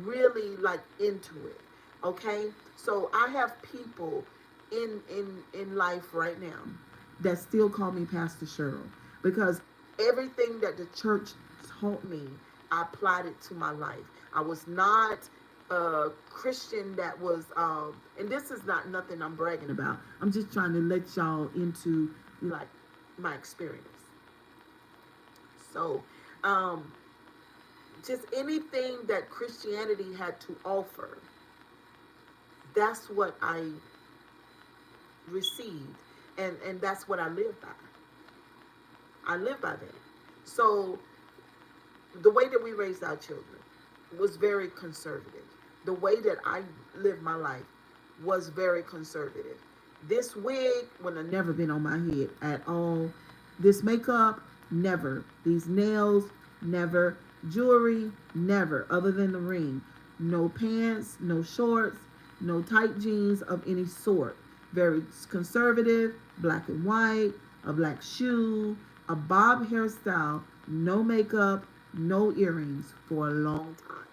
really like into it. Okay? So I have people in life right now that still call me Pastor Cheryl because everything that the church taught me, I applied it to my life. I was not a Christian that was, and this is not nothing I'm bragging about. I'm just trying to let y'all into like my experience. So, just anything that Christianity had to offer, that's what I received, and that's what I live by. I live by that. So the way that we raised our children was very conservative. The way that I lived my life was very conservative. This wig would have never been on my head at all. This makeup, never. These nails, never. Jewelry, never, other than the ring. No pants, no shorts, no tight jeans of any sort. Very conservative, black and white, a black shoe, a bob hairstyle, no makeup, no earrings for a long time.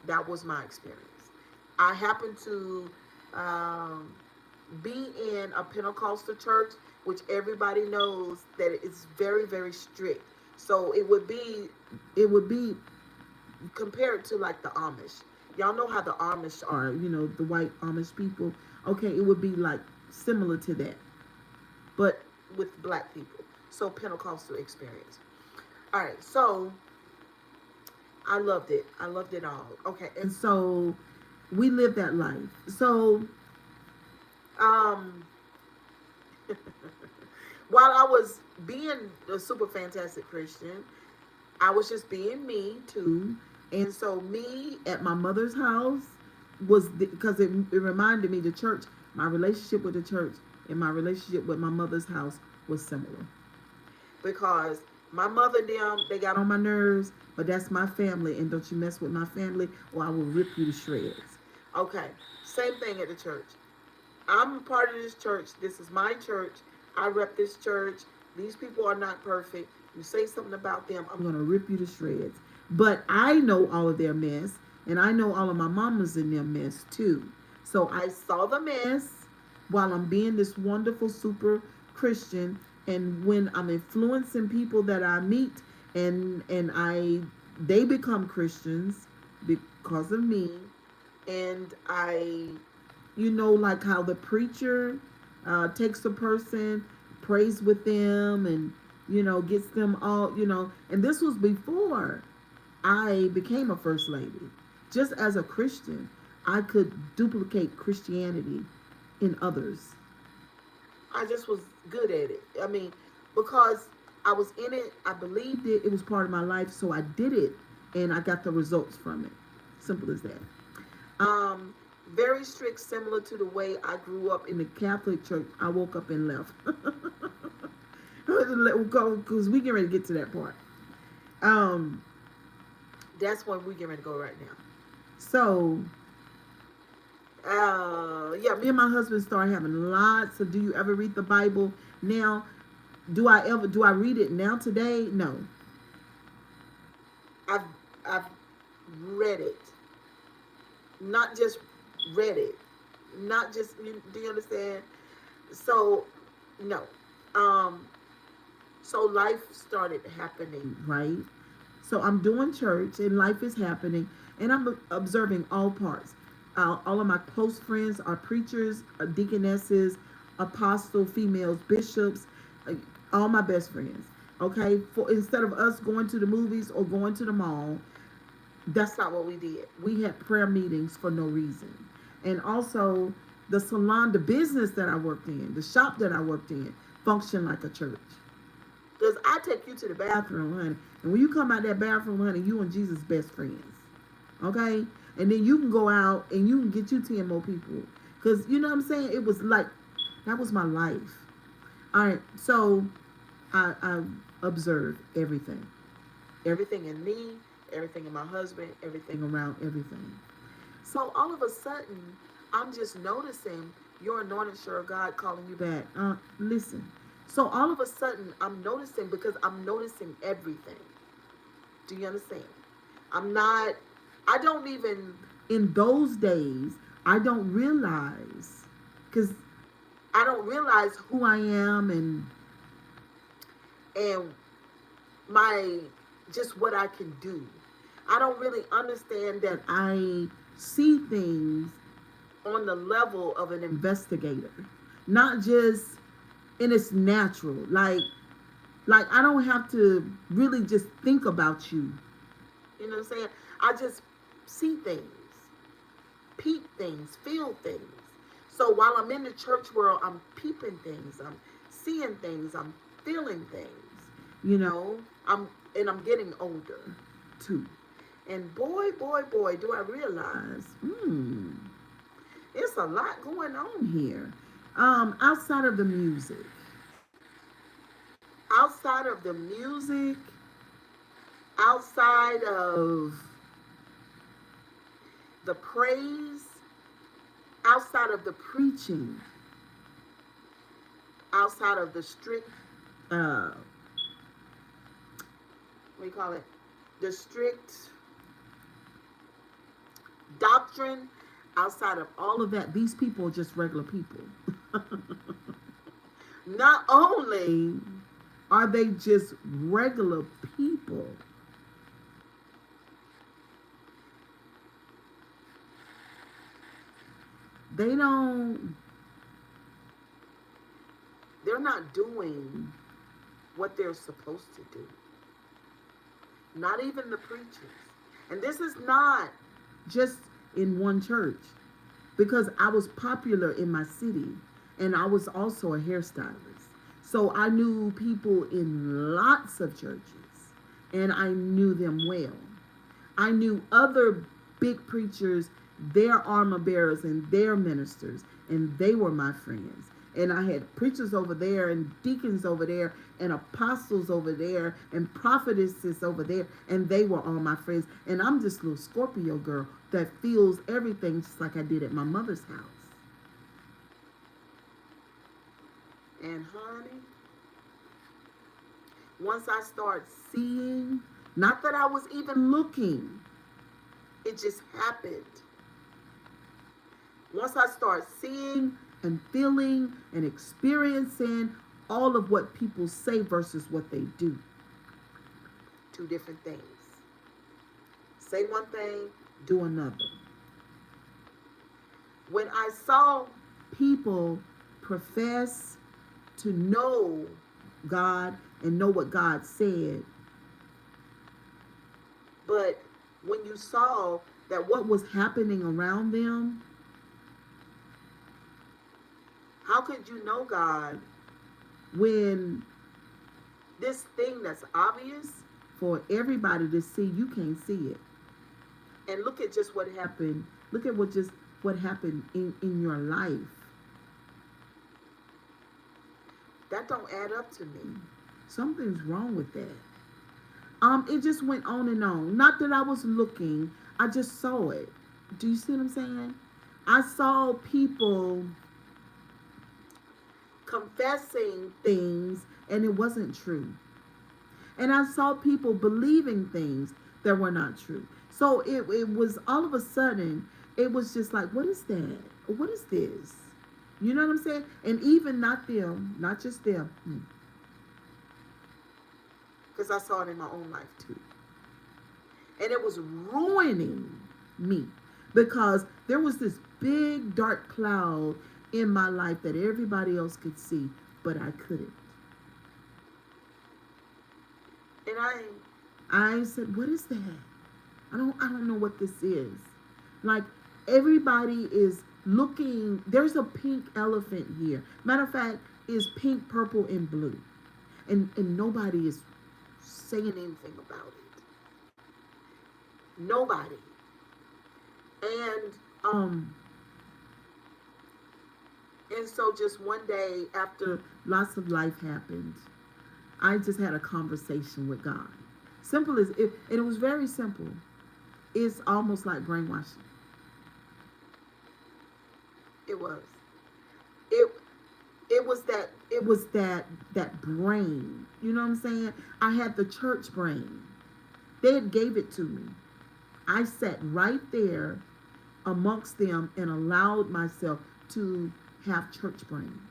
That was my experience. I happened to be in a Pentecostal church, which everybody knows that it's very, very strict. So it would be compared to like the Amish. Y'all know how the Amish are, the white Amish people. Okay, it would be like similar to that, but with black people. So Pentecostal experience. All right, so I loved it. I loved it all. Okay, and so we lived that life. So, while I was being a super fantastic Christian, I was just being me too. And so me at my mother's house was because it reminded me the church, my relationship with the church and my relationship with my mother's house was similar. Because my mother and them, they got on my nerves, but that's my family, and don't you mess with my family or I will rip you to shreds. Okay, same thing at the church. I'm a part of this church. This is my church. I rep this church. These people are not perfect. You say something about them, I'm going to rip you to shreds. But I know all of their mess, and I know all of my mamas in their mess too. So I saw the mess while I'm being this wonderful super Christian, and when I'm influencing people that I meet and they become Christians because of me, and I, like how the preacher takes a person, prays with them, and gets them all, and this was before I became a first lady. Just as a Christian, I could duplicate Christianity in others. I just was good at it. I mean, because I was in it, I believed it, it was part of my life, so I did it, and I got the results from it. Simple as that. Very strict, similar to the way I grew up in the Catholic Church. I woke up and left. Because we get ready to get to that part. That's when we get ready to go right now. So, yeah, me and my husband started having lots of, do you ever read the Bible? Now, do I read it now today? No. I've, I've read it. Not just read it. Not just, do you understand? So, no. So life started happening, right? So I'm doing church and life is happening and I'm observing all parts. All of my close friends are preachers, deaconesses, apostle, females, bishops, all my best friends. Okay, for instead of us going to the movies or going to the mall, that's not what we did. We had prayer meetings for no reason. And also the salon, the business that I worked in, the shop that I worked in, functioned like a church. Because I take you to the bathroom, honey. And when you come out that bathroom, honey, you and Jesus best friends. Okay? And then you can go out and you can get you 10 more people. Because, you know what I'm saying? It was like, that was my life. All right. So I observed everything. Everything in me, everything in my husband, everything around everything. So all of a sudden, I'm just noticing your anointed sure of God calling you back. Listen. So all of a sudden, I'm noticing because I'm noticing everything. Do you understand? I don't even, in those days, I don't realize, because I don't realize who I am and my, just what I can do. I don't really understand that I see things on the level of an investigator, not just, and it's natural. Like I don't have to really just think about you. You know what I'm saying? I just see things, peep things, feel things. So while I'm in the church world, I'm peeping things, I'm seeing things, I'm feeling things. You know, I'm getting older too. And boy, do I realize, it's a lot going on here. Outside of the music, outside of the praise, outside of the preaching, outside of the strict, what do you call it? The strict doctrine, outside of all of that, these people are just regular people. Not only are they just regular people, they're not doing what they're supposed to do. Not even the preachers. And this is not just in one church, because I was popular in my city and I was also a hairstylist. So I knew people in lots of churches and I knew them well. I knew other big preachers, their armor bearers and their ministers, and they were my friends. And I had preachers over there and deacons over there and apostles over there and prophetesses over there, and they were all my friends. And I'm just a little Scorpio girl that feels everything just like I did at my mother's house. And honey, once I start seeing, not that I was even looking, it just happened. Once I start seeing and feeling and experiencing all of what people say versus what they do. Two different things. Say one thing, do another. When I saw people profess to know God and know what God said, but when you saw that what was happening around them, how could you know God when this thing that's obvious for everybody to see, you can't see it? And look at just what happened. Look at what happened in your life. That don't add up to me. Something's wrong with that. It just went on and on. Not that I was looking, I just saw it. Do you see what I'm saying? I saw people confessing things and it wasn't true. And I saw people believing things that were not true. So it was all of a sudden, it was just like, what is that? What is this? You know what I'm saying? And even not them, not just them, because I saw it in my own life too. And it was ruining me because there was this big dark cloud in my life that everybody else could see, but I couldn't. And I said, what is that? I don't know what this is. Like, everybody is looking, there's a pink elephant here. Matter of fact, it's pink, purple, and blue. And nobody is saying anything about it. Nobody. And so just one day after lots of life happened, I just had a conversation with God. Simple as it, and it was very simple. It's almost like brainwashing. It was. It was that brain. You know what I'm saying? I had the church brain. They had gave it to me. I sat right there amongst them and allowed myself to have church brain.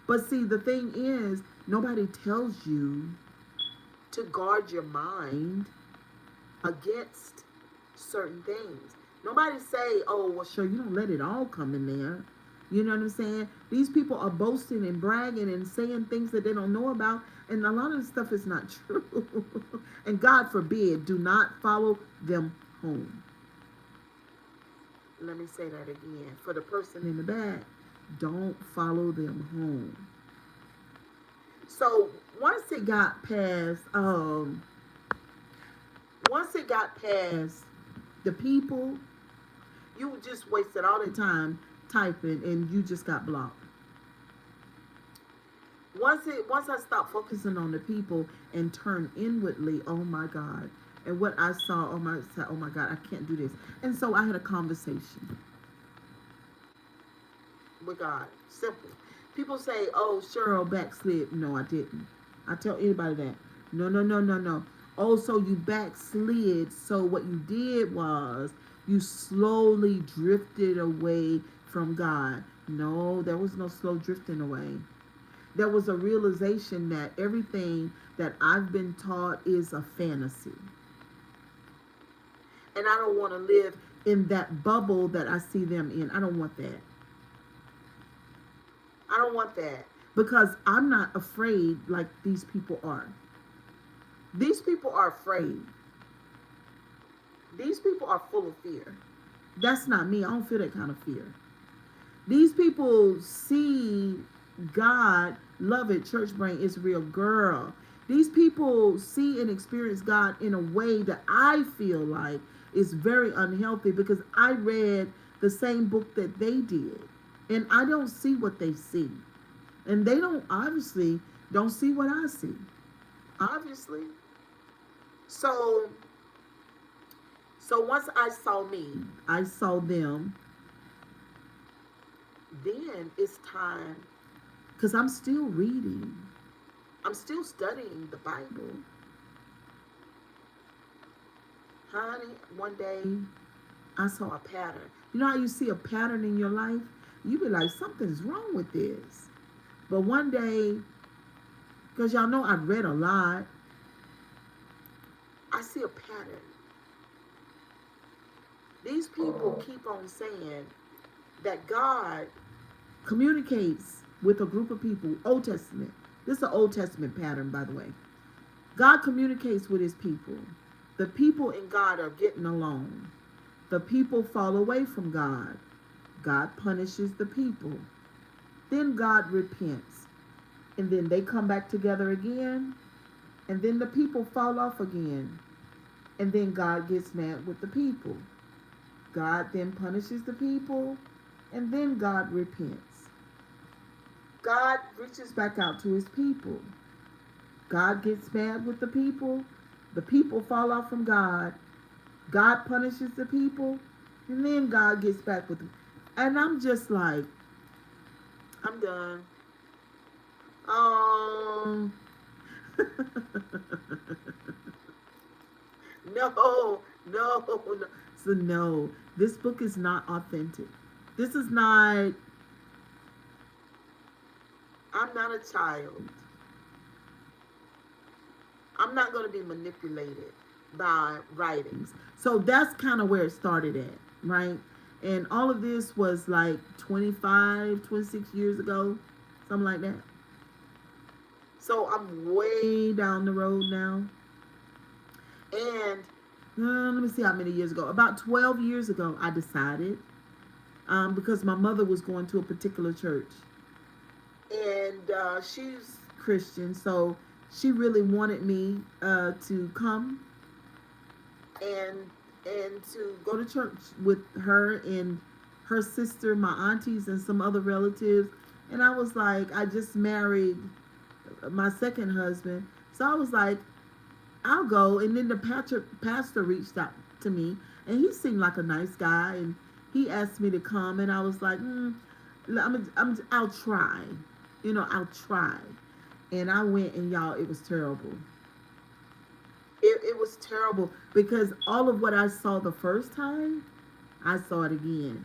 But see, the thing is, nobody tells you to guard your mind against certain things. Nobody say, oh, well, sure, you don't let it all come in there. You know what I'm saying? These people are boasting and bragging and saying things that they don't know about. And a lot of the stuff is not true. And God forbid, do not follow them home. Let me say that again. For the person in the back, don't follow them home. So once it got past the people, you just wasted all the time typing and you just got blocked. Once I stopped focusing on the people and turned inwardly, oh my God. And what I saw, oh my God, I can't do this. And so I had a conversation with God. Simple. People say, oh, Cheryl backslid. No, I didn't. I tell anybody that. No. Oh, so you backslid. So what you did was you slowly drifted away from God. No, there was no slow drifting away. There was a realization that everything that I've been taught is a fantasy. And I don't want to live in that bubble that I see them in. I don't want that. I don't want that. Because I'm not afraid like these people are. These people are afraid. These people are full of fear. That's not me. I don't feel that kind of fear. These people see God, love it, church brain is real, girl. These people see and experience God in a way that I feel like is very unhealthy because I read the same book that they did. And I don't see what they see. And they obviously don't see what I see. Obviously. So once I saw me, I saw them, then it's time, because I'm still reading. I'm still studying the Bible. Honey, one day I saw a pattern. You know how you see a pattern in your life? You be like, something's wrong with this. But one day, because y'all know I've read a lot, I see a pattern. These people keep on saying that God communicates with a group of people, Old Testament. This is an Old Testament pattern, by the way. God communicates with his people. The people and God are getting along. The people fall away from God. God punishes the people. Then God repents. And then they come back together again. And then the people fall off again. And then God gets mad with the people. God then punishes the people. And then God repents. God reaches back out to his people. God gets mad with the people. The people fall off from God. God punishes the people. And then God gets back with me. And I'm just like, I'm done. No, no, no. So no, this book is not authentic. This is not, I'm not a child. I'm not going to be manipulated by writings. So that's kind of where it started at, right? And all of this was like 25, 26 years ago, something like that. So I'm way down the road now. And let me see how many years ago. About 12 years ago, I decided, because my mother was going to a particular church. And she's Christian, so she really wanted me to come and to go to church with her and her sister, my aunties, and some other relatives. And I was like, I just married my second husband, so I was like, I'll go. And then the pastor reached out to me, and he seemed like a nice guy, and he asked me to come, and I was like, I'll try, I'll try. And I went, and y'all, it was terrible. It was terrible, because all of what I saw the first time, I saw it again.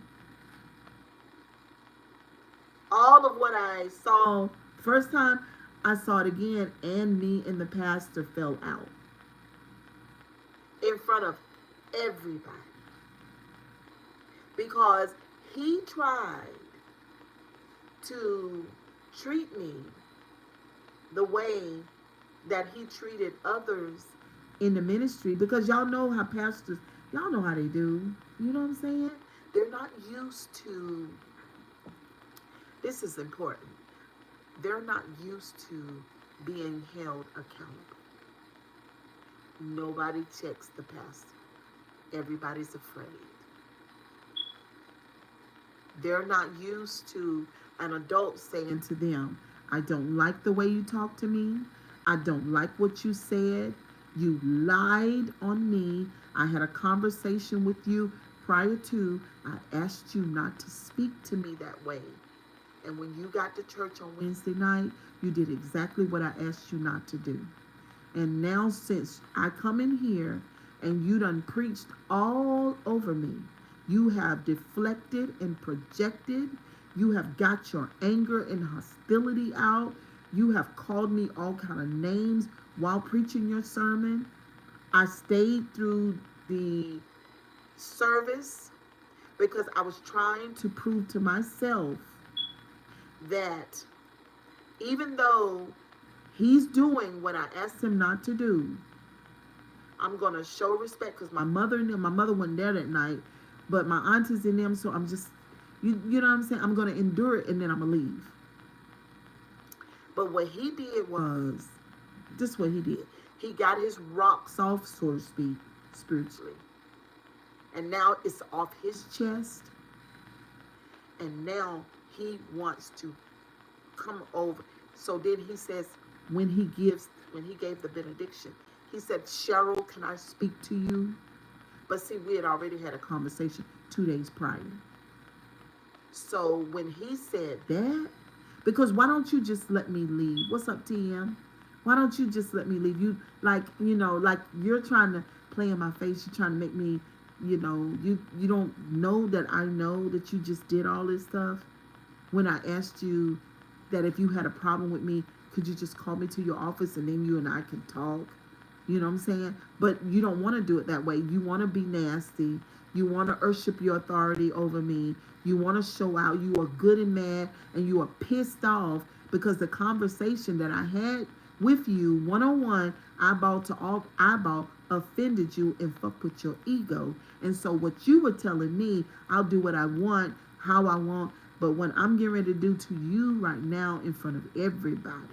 All of what I saw first time, I saw it again, and me and the pastor fell out in front of everybody, because he tried to treat me the way that he treated others in the ministry, because y'all know how pastors, y'all know how they do. You know what I'm saying? They're not used to, this is important, they're not used to being held accountable. Nobody checks the pastor. Everybody's afraid. They're not used to an adult saying to them, I don't like the way you talk to me. I don't like what you said. You lied on me. I had a conversation with you prior to. I asked you not to speak to me that way. And when you got to church on Wednesday night, you did exactly what I asked you not to do. And now since I come in here and you done preached all over me, you have deflected and projected. You have got your anger and hostility out. You have called me all kind of names while preaching your sermon. I stayed through the service because I was trying to prove to myself that even though he's doing what I asked him not to do, I'm going to show respect, because my mother wasn't there that night, but my aunties and them, so I'm just, you know what I'm saying? I'm going to endure it, and then I'm going to leave. But what he did was, this is what he did. He got his rocks off, so to speak, spiritually. And now it's off his chest. And now he wants to come over. So then he says, when he gave the benediction, he said, Cheryl, can I speak to you? But see, we had already had a conversation 2 days prior. So when he said that, because why don't you just let me leave? What's up, TM? Why don't you just let me leave? You, like you're trying to play in my face. You're trying to make me, you don't know that I know that you just did all this stuff. When I asked you that if you had a problem with me, could you just call me to your office and then you and I can talk? You know what I'm saying? But you don't want to do it that way. You want to be nasty. You want to worship your authority over me. You want to show out. You are good and mad, and you are pissed off because the conversation that I had with you one-on-one, eyeball to eyeball, offended you and fucked with your ego. And so what you were telling me, I'll do what I want, how I want. But when I'm getting ready to do to you right now in front of everybody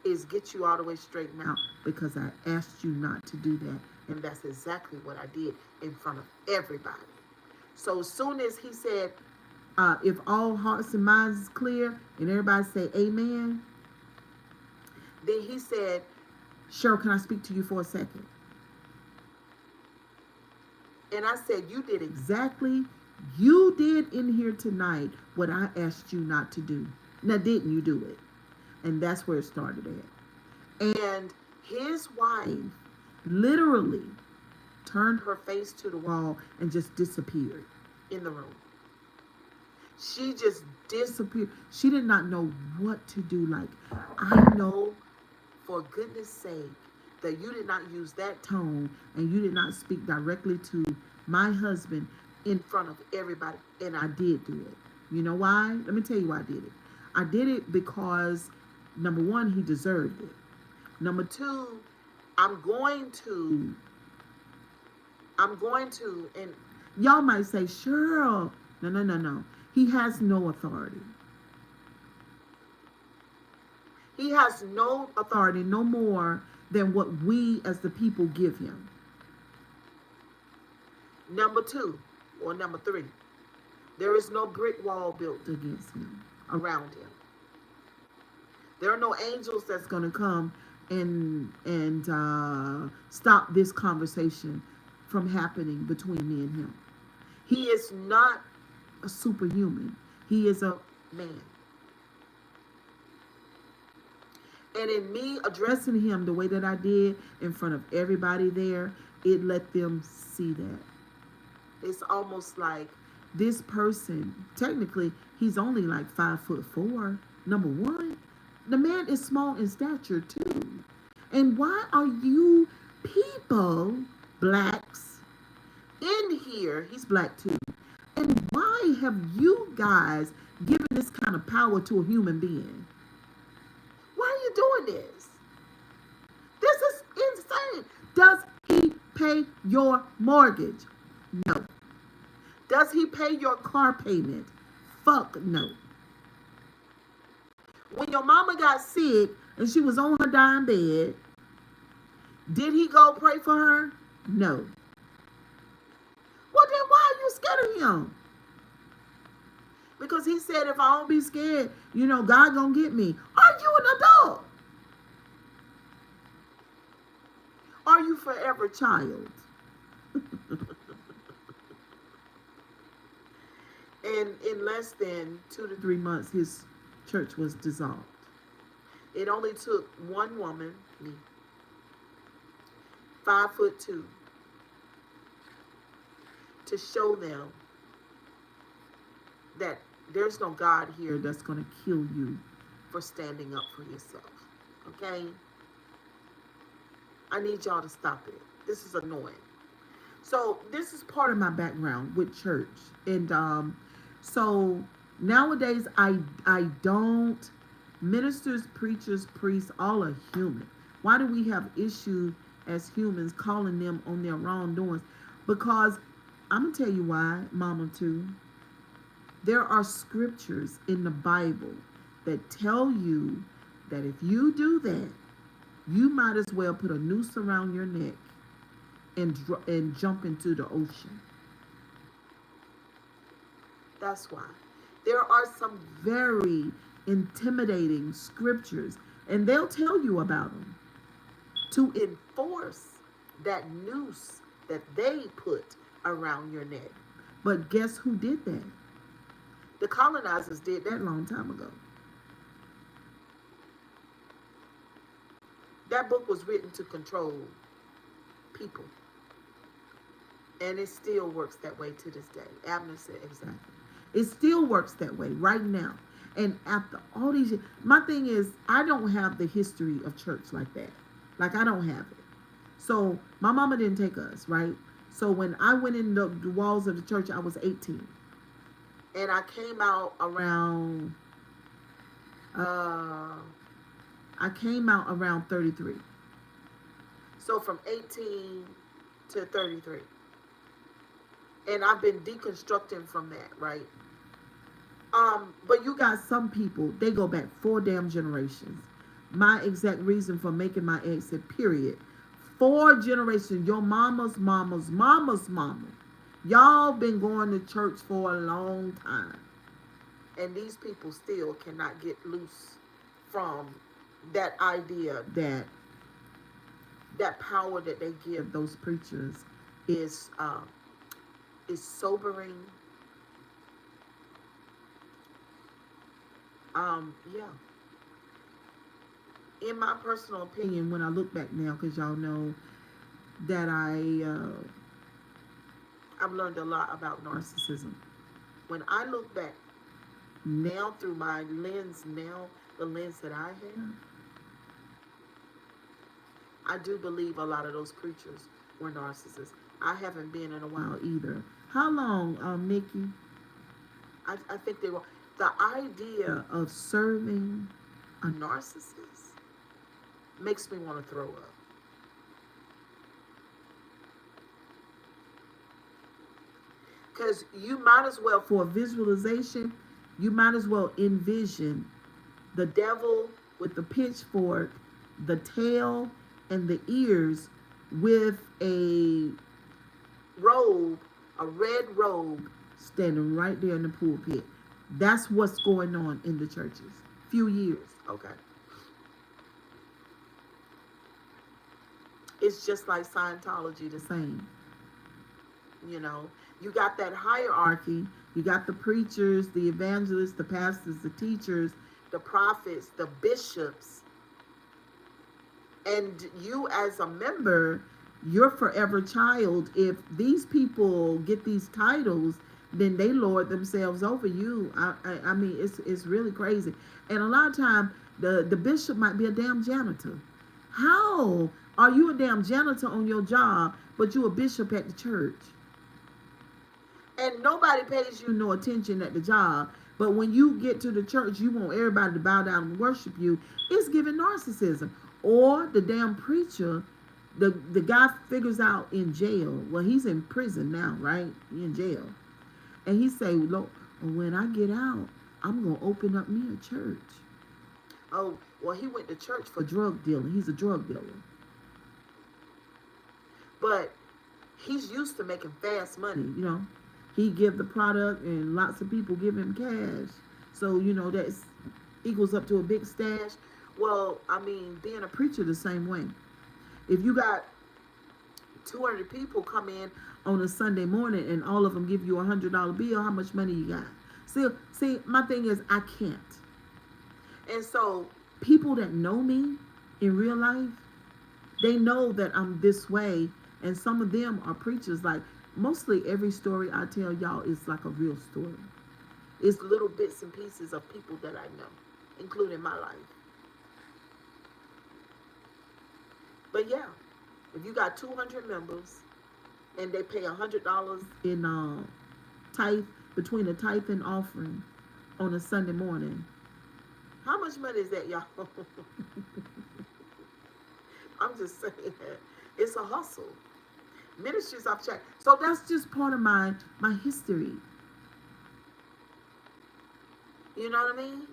is get you all the way straightened out, because I asked you not to do that. And that's exactly what I did in front of everybody. So as soon as he said, if all hearts and minds is clear, and everybody say amen, then he said, Cheryl, can I speak to you for a second? And I said, you did in here tonight what I asked you not to do. Now, didn't you do it? And that's where it started at. And his wife literally turned her face to the wall and just disappeared in the room. She just disappeared. She did not know what to do. Like, I know, for goodness sake, that you did not use that tone and you did not speak directly to my husband in front of everybody. And I did do it. You know why? Let me tell you why I did it. I did it because, number one, he deserved it. Number two, I'm going to, and y'all might say, Cheryl, no. He has no authority. He has no authority, no more than what we as the people give him. Number two, or number three, there is no brick wall built against him, around him. There are no angels that's going to come and stop this conversation from happening between me and him. He is not a superhuman. He is a man. And in me addressing him the way that I did in front of everybody there, it let them see that. It's almost like this person, technically, he's only like 5'4". Number one, the man is small in stature too. And why are you people, blacks, in here? He's black too. And why have you guys given this kind of power to a human being? Why are you doing this? This is insane. Does he pay your mortgage? No. Does he pay your car payment? Fuck no. When your mama got sick and she was on her dying bed, did he go pray for her? No. Well, then why are you scared of him? Because he said, if I don't be scared, God gonna get me. Are you an adult? Are you forever child? And in less than 2 to 3 months, his church was dissolved. It only took one woman, me, 5'2", to show them that there's no God here that's going to kill you for standing up for yourself. Okay? I need y'all to stop it. This is annoying. So this is part of my background with church. And so nowadays I don't, ministers, preachers, priests, all are human. Why do we have issue as humans calling them on their wrongdoings? Because I'm going to tell you why, Mama, too. There are scriptures in the Bible that tell you that if you do that, you might as well put a noose around your neck and jump into the ocean. That's why. There are some very intimidating scriptures, and they'll tell you about them, to enforce that noose that they put around your neck. But guess who did that? The colonizers did that a long time ago. That book was written to control people. And it still works that way to this day. Abner said exactly. It still works that way right now. And after all these years, my thing is, I don't have the history of church like that. Like, I don't have it. So my mama didn't take us, right? So when I went in the walls of the church, I was 18. And I came out around, 33. So from 18 to 33. And I've been deconstructing from that, right? But you got some people, they go back 4 damn generations. My exact reason for making my exit, period. 4 generations, your mama's mama. Y'all been going to church for a long time. And these people still cannot get loose from that idea that that power that they give those preachers is is sobering. Yeah. In my personal opinion, when I look back now, because y'all know that I've learned a lot about narcissism. When I look back now through my lens, the lens that I have, I do believe a lot of those preachers were narcissists. I haven't been in a while either. How long, Nikki? I think they were. The idea of serving a narcissist makes me want to throw up. Because you might as well, for a visualization, you might as well envision the devil with the pitchfork, the tail, and the ears with a robe, a red robe, standing right there in the pulpit. That's what's going on in the churches. Few years, okay. It's just like Scientology, the same. You know, you got that hierarchy. You got the preachers, the evangelists, the pastors, the teachers, the prophets, the bishops. And you as a member, you're forever child. If these people get these titles, then they lord themselves over you. I mean, it's really crazy. And a lot of time, the bishop might be a damn janitor. How are you a damn janitor on your job, but you a bishop at the church? And nobody pays you no attention at the job. But when you get to the church, you want everybody to bow down and worship you. It's giving narcissism. Or the damn preacher, the guy figures out in jail. Well, he's in prison now, right? He in jail. And he say, look, when I get out, I'm going to open up me a church. Oh, well, he went to church for drug dealing. He's a drug dealer. But he's used to making fast money, you know. He give the product and lots of people give him cash. So, you know, that equals up to a big stash. Well, I mean, being a preacher the same way. If you got 200 people come in on a Sunday morning and all of them give you $100 bill, how much money you got? See, my thing is I can't. And so people that know me in real life, they know that I'm this way. And some of them are preachers. Like mostly every story I tell y'all is like a real story. It's little bits and pieces of people that I know, including my life. But yeah, if you got 200 members and they pay $100 in tithe, between a tithe and offering on a Sunday morning, how much money is that, y'all? I'm just saying, it's a hustle. Ministries off track. So that's just part of my history. You know what I mean?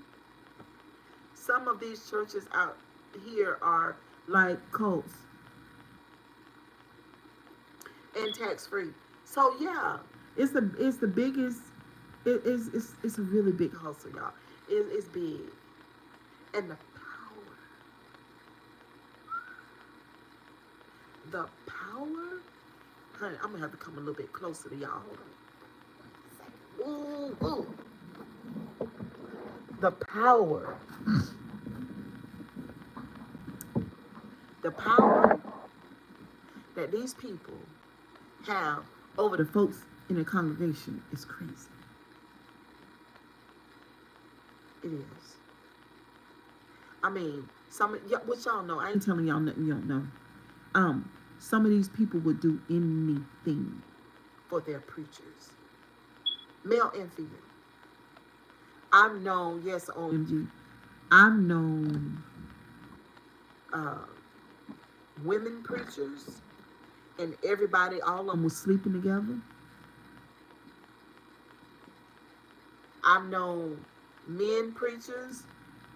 Some of these churches out here are like cults and tax free. So yeah, it's the biggest. It's a really big hustle, y'all. It's big, and the power. Honey, I'm gonna have to come a little bit closer to y'all. Hold on. Ooh. The power. The power that these people have over the folks in the congregation is crazy. It is. I mean, what y'all know, I ain't telling y'all nothing you don't know. Some of these people would do anything for their preachers, male and female. I've known, yes, OMG, I've known women preachers, and everybody, all of them was sleeping together. I've known men preachers,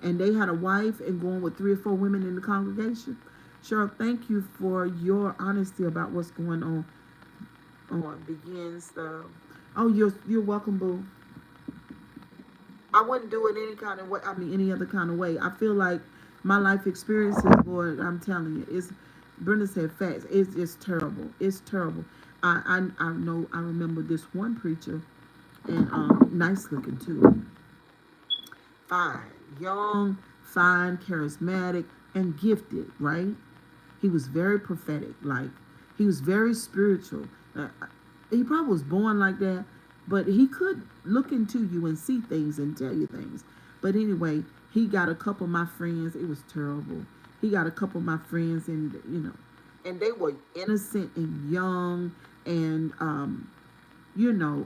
and they had a wife and going with 3 or 4 women in the congregation. Cheryl, thank you for your honesty about what's going on. Begins the. Oh, you're welcome, boo. I wouldn't do it any kind of way. I mean, any other kind of way. I feel like my life experiences, boy, I'm telling you, Brenda said facts. It's terrible. It's terrible. I know I remember this one preacher, and nice looking too, fine, young, fine, charismatic, and gifted. Right? He was very prophetic. Like he was very spiritual. He probably was born like that, but he could look into you and see things and tell you things. But anyway, he got a couple of my friends. It was terrible. He got a couple of my friends, and and they were innocent and young and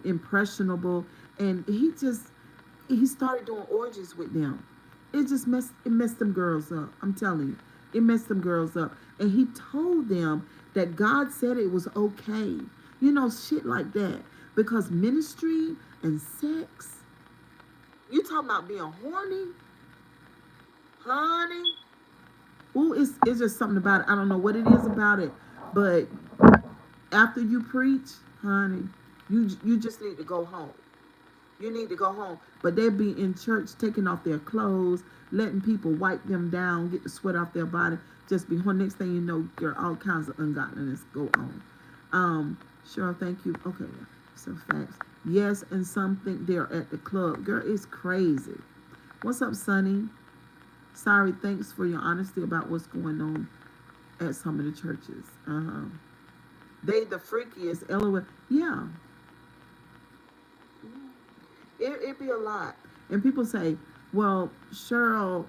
impressionable. And he started doing orgies with them. It messed them girls up. I'm telling you, it messed them girls up. And he told them that God said it was okay. Shit like that. Because ministry and sex, you talking about being horny, honey. Ooh, it's just something about it. I don't know what it is about it, but after you preach, honey, you just need to go home. You need to go home. But they be in church taking off their clothes, letting people wipe them down, get the sweat off their body, just be horny. Next thing you know, there all kinds of ungodliness go on. Cheryl, thank you. Okay, some facts. Yes, and some think they're at the club. Girl, it's crazy. What's up, Sonny? Sorry, thanks for your honesty about what's going on at some of the churches. They the freakiest. LOL. Yeah. It be a lot. And people say, well, Cheryl,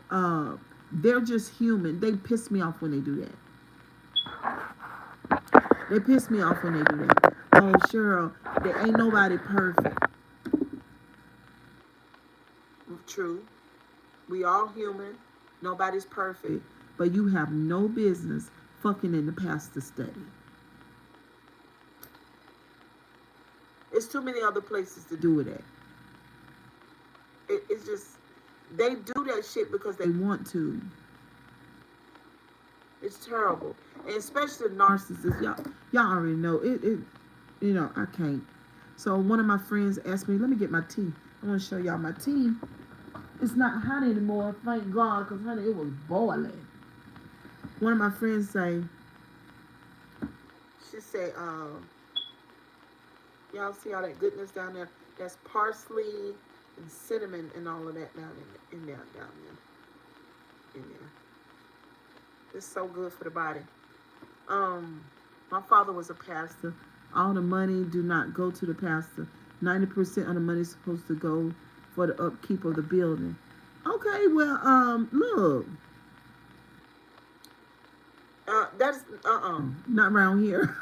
they're just human. They piss me off when they do that. They piss me off when they do that. Oh, Cheryl, there ain't nobody perfect. True. We all human. Nobody's perfect. But you have no business fucking in the pastor's study. It's too many other places to do it at. It's just, they do that shit because they want to. It's terrible. And especially narcissists. Y'all already know. I can't. So one of my friends asked me, let me get my tea. I want to show y'all my tea. It's not hot anymore, thank God, because, honey, it was boiling. One of my friends she said, y'all see all that goodness down there? That's parsley and cinnamon and all of that down there. It's so good for the body. My father was a pastor. All the money do not go to the pastor. 90% of the money is supposed to go for the upkeep of the building. Okay, well, look. That's not around here.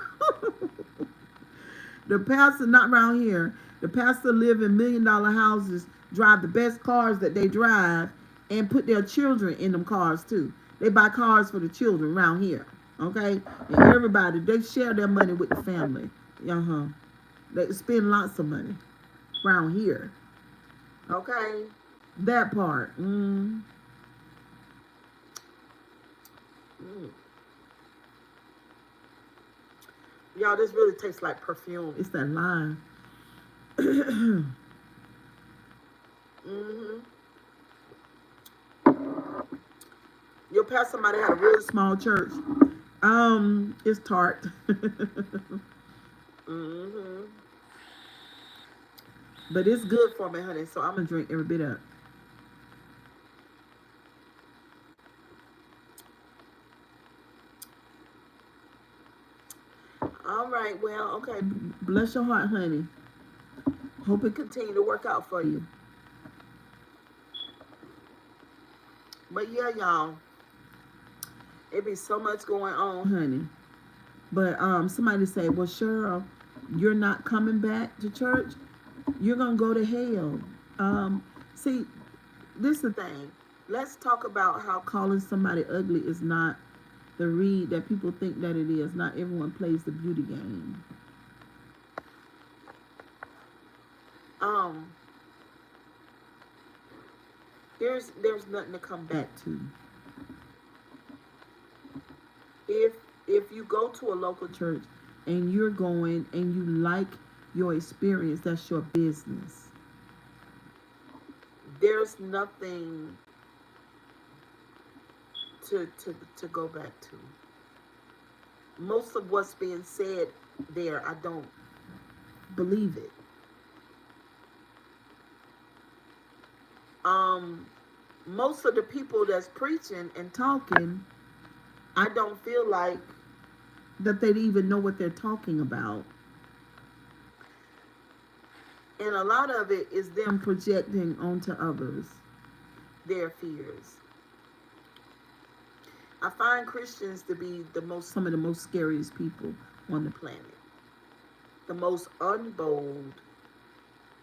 The pastor not around here. The pastor live in $1 million houses, drive the best cars that they drive, and put their children in them cars too. They buy cars for the children around here. Okay? And everybody, they share their money with the family. They spend lots of money around here. Okay? That part. Y'all, this really tastes like perfume. It's that lime. Your pastor might have had a really small church. It's tart. But it's good for me, honey, so I'm gonna drink every bit up. All right, well, okay. Bless your heart, honey. Hope it continue to work out for you. But yeah, y'all, it be so much going on, honey. But somebody say, well, Cheryl, you're not coming back to church. You're gonna go to hell. See, this is the thing. Let's talk about how calling somebody ugly is not the read that people think that it is. Not everyone plays the beauty game. There's nothing to come back to. If you go to a local church and you're going and you like your experience, that's your business. There's nothing to go back to. Most of what's being said there. I don't believe it. Most of the people that's preaching and talking, I don't feel like that they even know what they're talking about. And a lot of it is them projecting onto others their fears. I find Christians to be some of the most scariest people on the planet. The most unbold,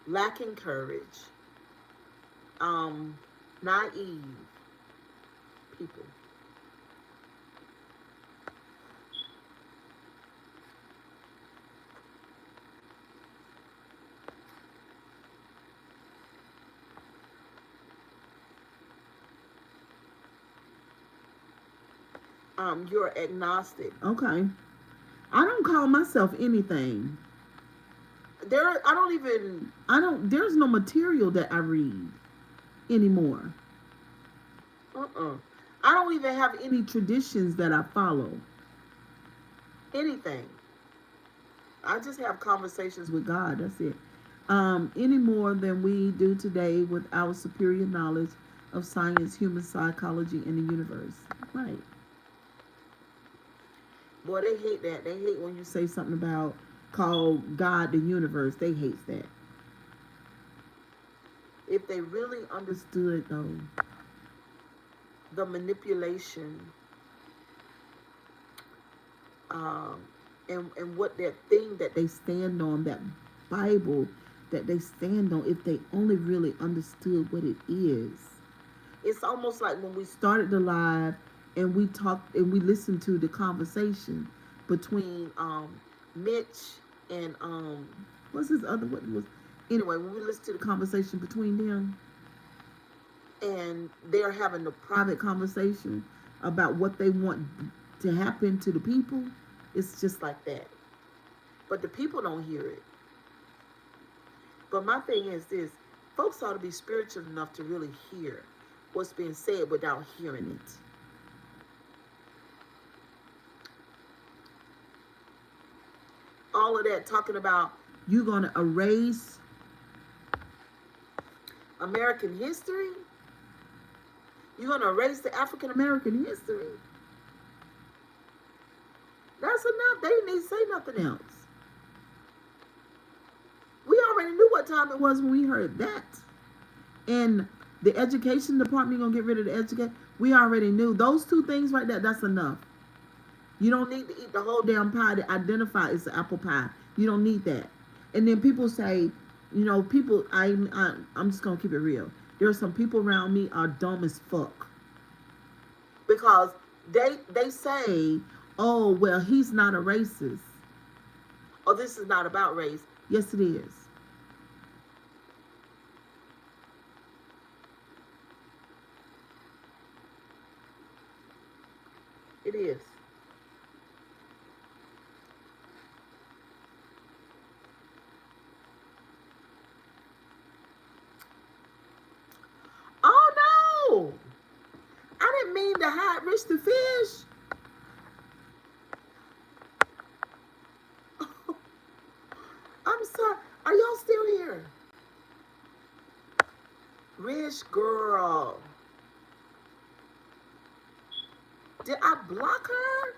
lacking courage, naive people. You're agnostic. Okay. I don't call myself anything. There's no material that I read anymore. I don't even have any traditions that I follow. Anything. I just have conversations with God. That's it. Any more than we do today with our superior knowledge of science, human psychology, and the universe. Right. Boy, they hate that. They hate when you say something about call God the universe. They hate that. If they really understood, though, the manipulation and what that thing that they stand on, that Bible that they stand on, if they only really understood what it is. It's almost like when we started the live and we talked and we listened to the conversation between Mitch and what's his other what was anyway, when we listened to the conversation between them and they're having a private conversation about what they want to happen to the people, it's just like that. But the people don't hear it. But my thing is this, folks ought to be spiritual enough to really hear what's being said without hearing it. All of that talking about you're going to erase American history? You're going to erase the African American history? That's enough. They didn't need to say nothing else. We already knew what time it was when we heard that. And the education department going to get rid of the education. We already knew. Those two things right there, that's enough. You don't need to eat the whole damn pie to identify it's an apple pie. You don't need that. And then people say, you know, people, I'm just going to keep it real. There are some people around me are dumb as fuck. Because they say, oh, well, he's not a racist. Oh, this is not about race. Yes, it is. It is. Oh, no. I didn't mean to hide Rich the Fish. I'm sorry. Are y'all still here? Rich girl. Did I block her?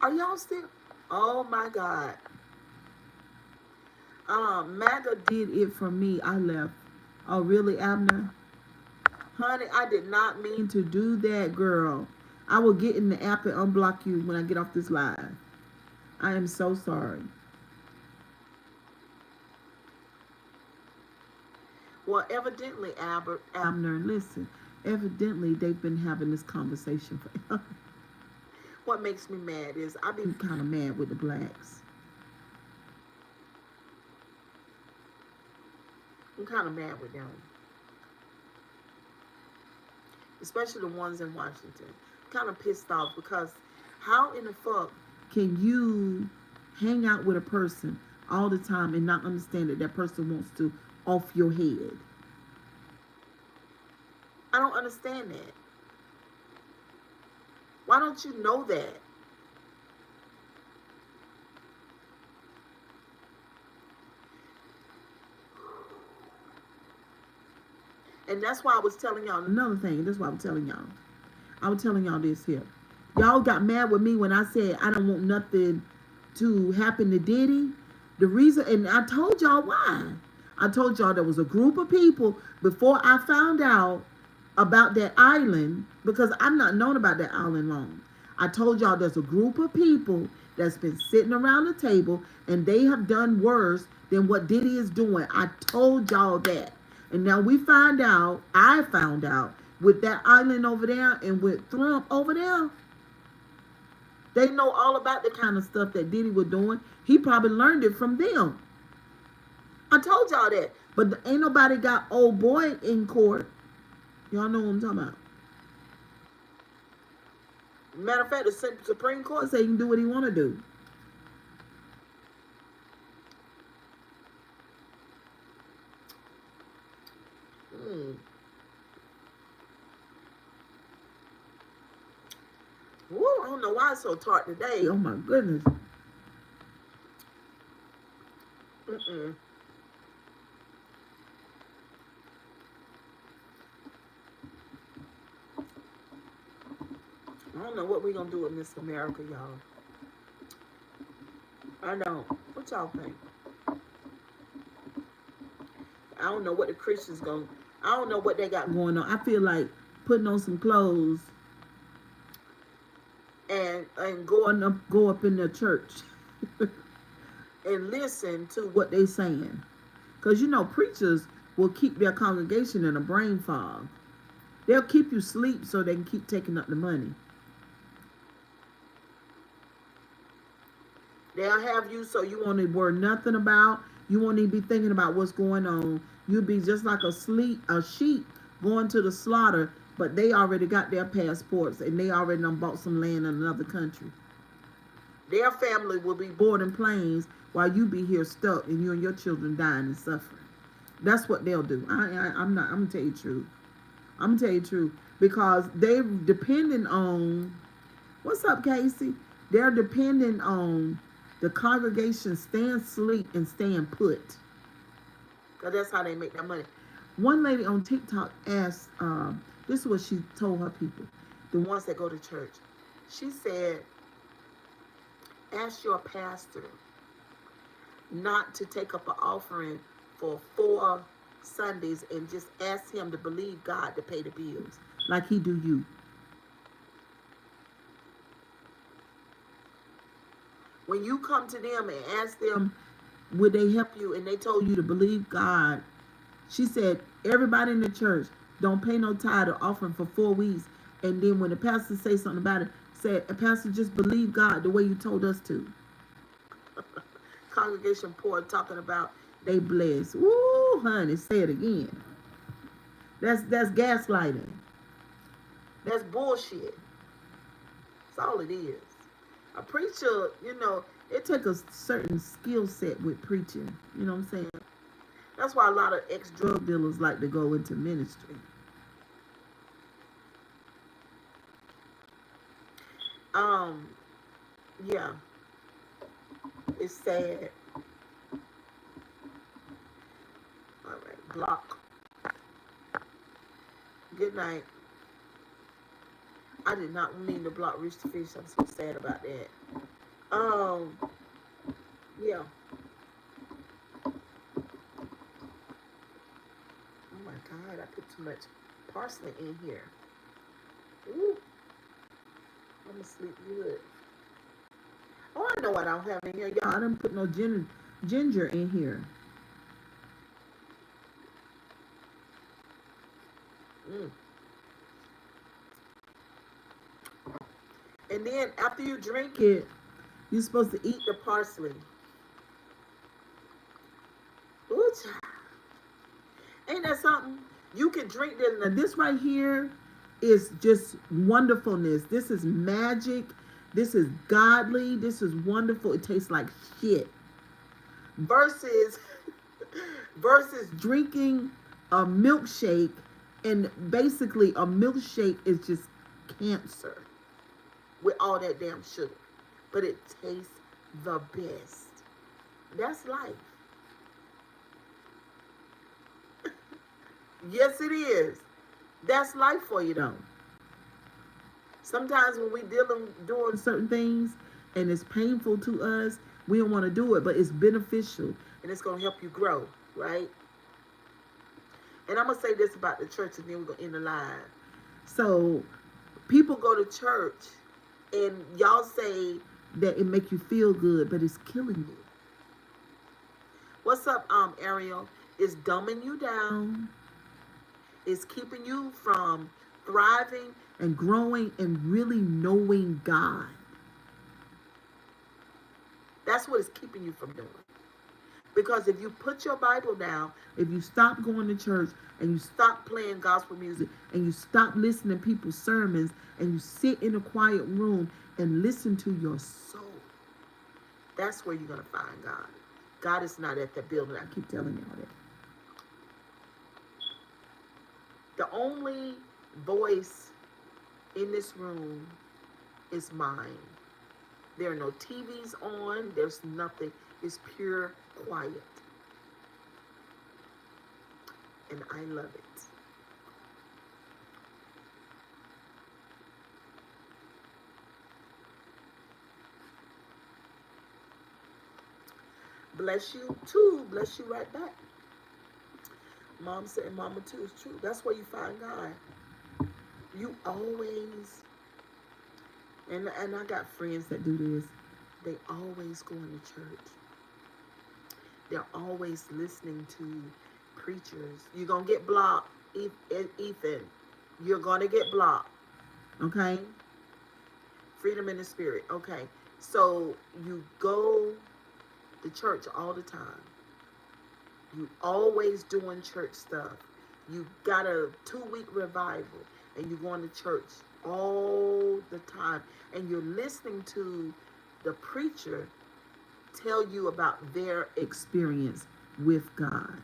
Are y'all still? Oh my God. MAGA did it for me. I left. Oh, really, Abner? Honey, I did not mean to do that, girl. I will get in the app and unblock you when I get off this live. I am so sorry. Well, evidently, Abner, listen. Evidently, they've been having this conversation forever. What makes me mad is I've been kind of mad with the blacks. I'm kind of mad with them. Especially the ones in Washington. Kind of pissed off because how in the fuck can you hang out with a person all the time and not understand that that person wants to off your head? I don't understand that. Why don't you know that? And that's why I was telling y'all another thing. That's why I'm telling y'all. I was telling y'all this here. Y'all got mad with me when I said I don't want nothing to happen to Diddy. The reason, and I told y'all why. I told y'all there was a group of people before I found out about that island, because I've not known about that island long. I told y'all there's a group of people that's been sitting around the table and they have done worse than what Diddy is doing. I told y'all that. And now I found out with that island over there and with Trump over there. They know all about the kind of stuff that Diddy was doing. He probably learned it from them. I told y'all that. But ain't nobody got old boy in court. Y'all know what I'm talking about. Matter of fact, the Supreme Court say he can do what he want to do. Woo, I don't know why it's so tart today. Oh my goodness. I don't know what we're going to do with Miss America, y'all. I don't. What y'all think? I don't know what the Christians going. I don't know what they got going on. I feel like putting on some clothes and go up in their church and listen to what they saying. Because, you know, preachers will keep their congregation in a brain fog. They'll keep you asleep so they can keep taking up the money. They'll have you so you won't worry nothing about. You won't even be thinking about what's going on. You'll be just like a sheep going to the slaughter, but they already got their passports and they already done bought some land in another country. Their family will be boarding planes while you be here stuck and you and your children dying and suffering. That's what they'll do. I'm gonna tell you the truth. I'm gonna tell you the truth. Because they're depending on, what's up, Casey? They're depending on the congregation staying asleep and staying put. Because that's how they make their money. One lady on TikTok asked, this is what she told her people, the ones that go to church. She said, ask your pastor not to take up an offering for 4 Sundays and just ask him to believe God to pay the bills like he do you. When you come to them and ask them, would they help you, and they told you to believe God, she said, everybody in the church don't pay no tithe or offering for 4 weeks, and then when the pastor say something about it, say, pastor, just believe God the way you told us to. Congregation poor talking about they blessed. Woo, honey, say it again. That's gaslighting. That's bullshit. That's all it is. A preacher, you know, it takes a certain skill set with preaching. You know what I'm saying? That's why a lot of ex-drug dealers like to go into ministry. Yeah. It's sad. All right, block. Good night. I did not mean to block Rich the Fish. I'm so sad about that. Yeah. Oh my God, I put too much parsley in here. Ooh. I'm gonna sleep good. Oh, I know what I don't have in here. Y'all, I didn't put no ginger in here. And then after you drink it, you're supposed to eat the parsley. Ooh, child. Ain't that something? You can drink this. Now, this right here is just wonderfulness. This is magic. This is godly. This is wonderful. It tastes like shit. Versus drinking a milkshake, and basically a milkshake is just cancer with all that damn sugar. But it tastes the best. That's life. Yes, it is. That's life for you, though. Sometimes when we doing certain things and it's painful to us, we don't want to do it, but it's beneficial and it's gonna help you grow, right? And I'm gonna say this about the church, and then we're gonna end the line. So people go to church, and y'all say that it make you feel good, but it's killing you. What's up, Ariel? It's dumbing you down. It's keeping you from thriving and growing and really knowing God. That's what it's keeping you from doing. Because if you put your Bible down, if you stop going to church and you stop playing gospel music and you stop listening to people's sermons and you sit in a quiet room and listen to your soul, that's where you're going to find God. God is not at that building. I keep telling y'all that. The only voice in this room is mine. There are no TVs on. There's nothing. It's pure quiet. And I love it. Bless you too. Bless you right back. Mom said mama too is true. That's where you find God. You always, and I got friends that do this, they always going to church. They're always listening to preachers. You're going to get blocked, Ethan. You're going to get blocked. Okay? Freedom in the spirit. Okay. So you go to church all the time. You always doing church stuff. You got a 2-week revival and you're going to church all the time. And you're listening to the preacher tell you about their experience with God.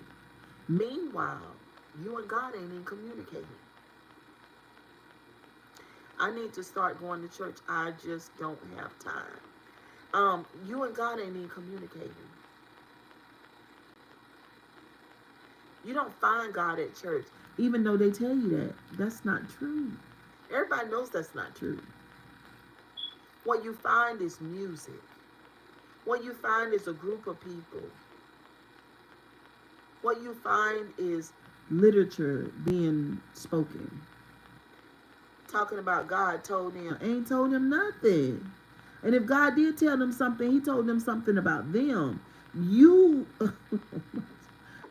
Meanwhile, you and God ain't even communicating. I need to start going to church. I just don't have time. You and God ain't even communicating. You don't find God at church, even though they tell you that. That's not true. Everybody knows that's not true. What you find is music. What you find is a group of people. What you find is literature being spoken. Talking about God told him, ain't told him nothing. And if God did tell them something, he told them something about them. You,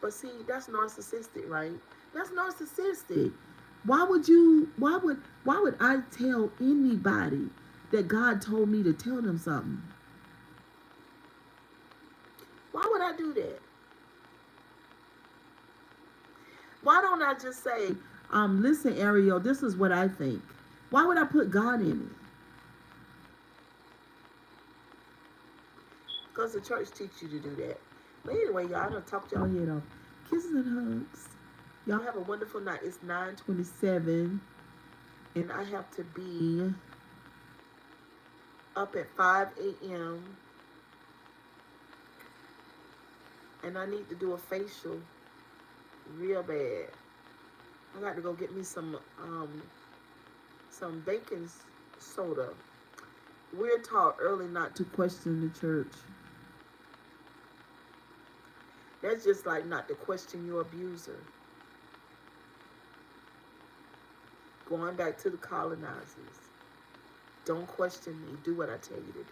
but see, that's narcissistic, right? That's narcissistic. Why would I tell anybody that God told me to tell them something? Why would I do that? Why don't I just say, listen, Ariel, this is what I think. Why would I put God in it? Because the church teaches you to do that. But anyway, y'all, I done talked y'all head off. Kisses and hugs. Y'all have a wonderful night. It's 9:27, and I have to be up at 5 a.m. And I need to do a facial real bad. I got to go get me some baking soda. We're taught early not to question the church. That's just like not to question your abuser. Going back to the colonizers. Don't question me. Do what I tell you to do.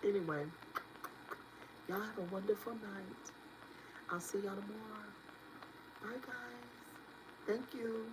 Anyway, y'all have a wonderful night. I'll see y'all tomorrow. Bye, guys. Thank you.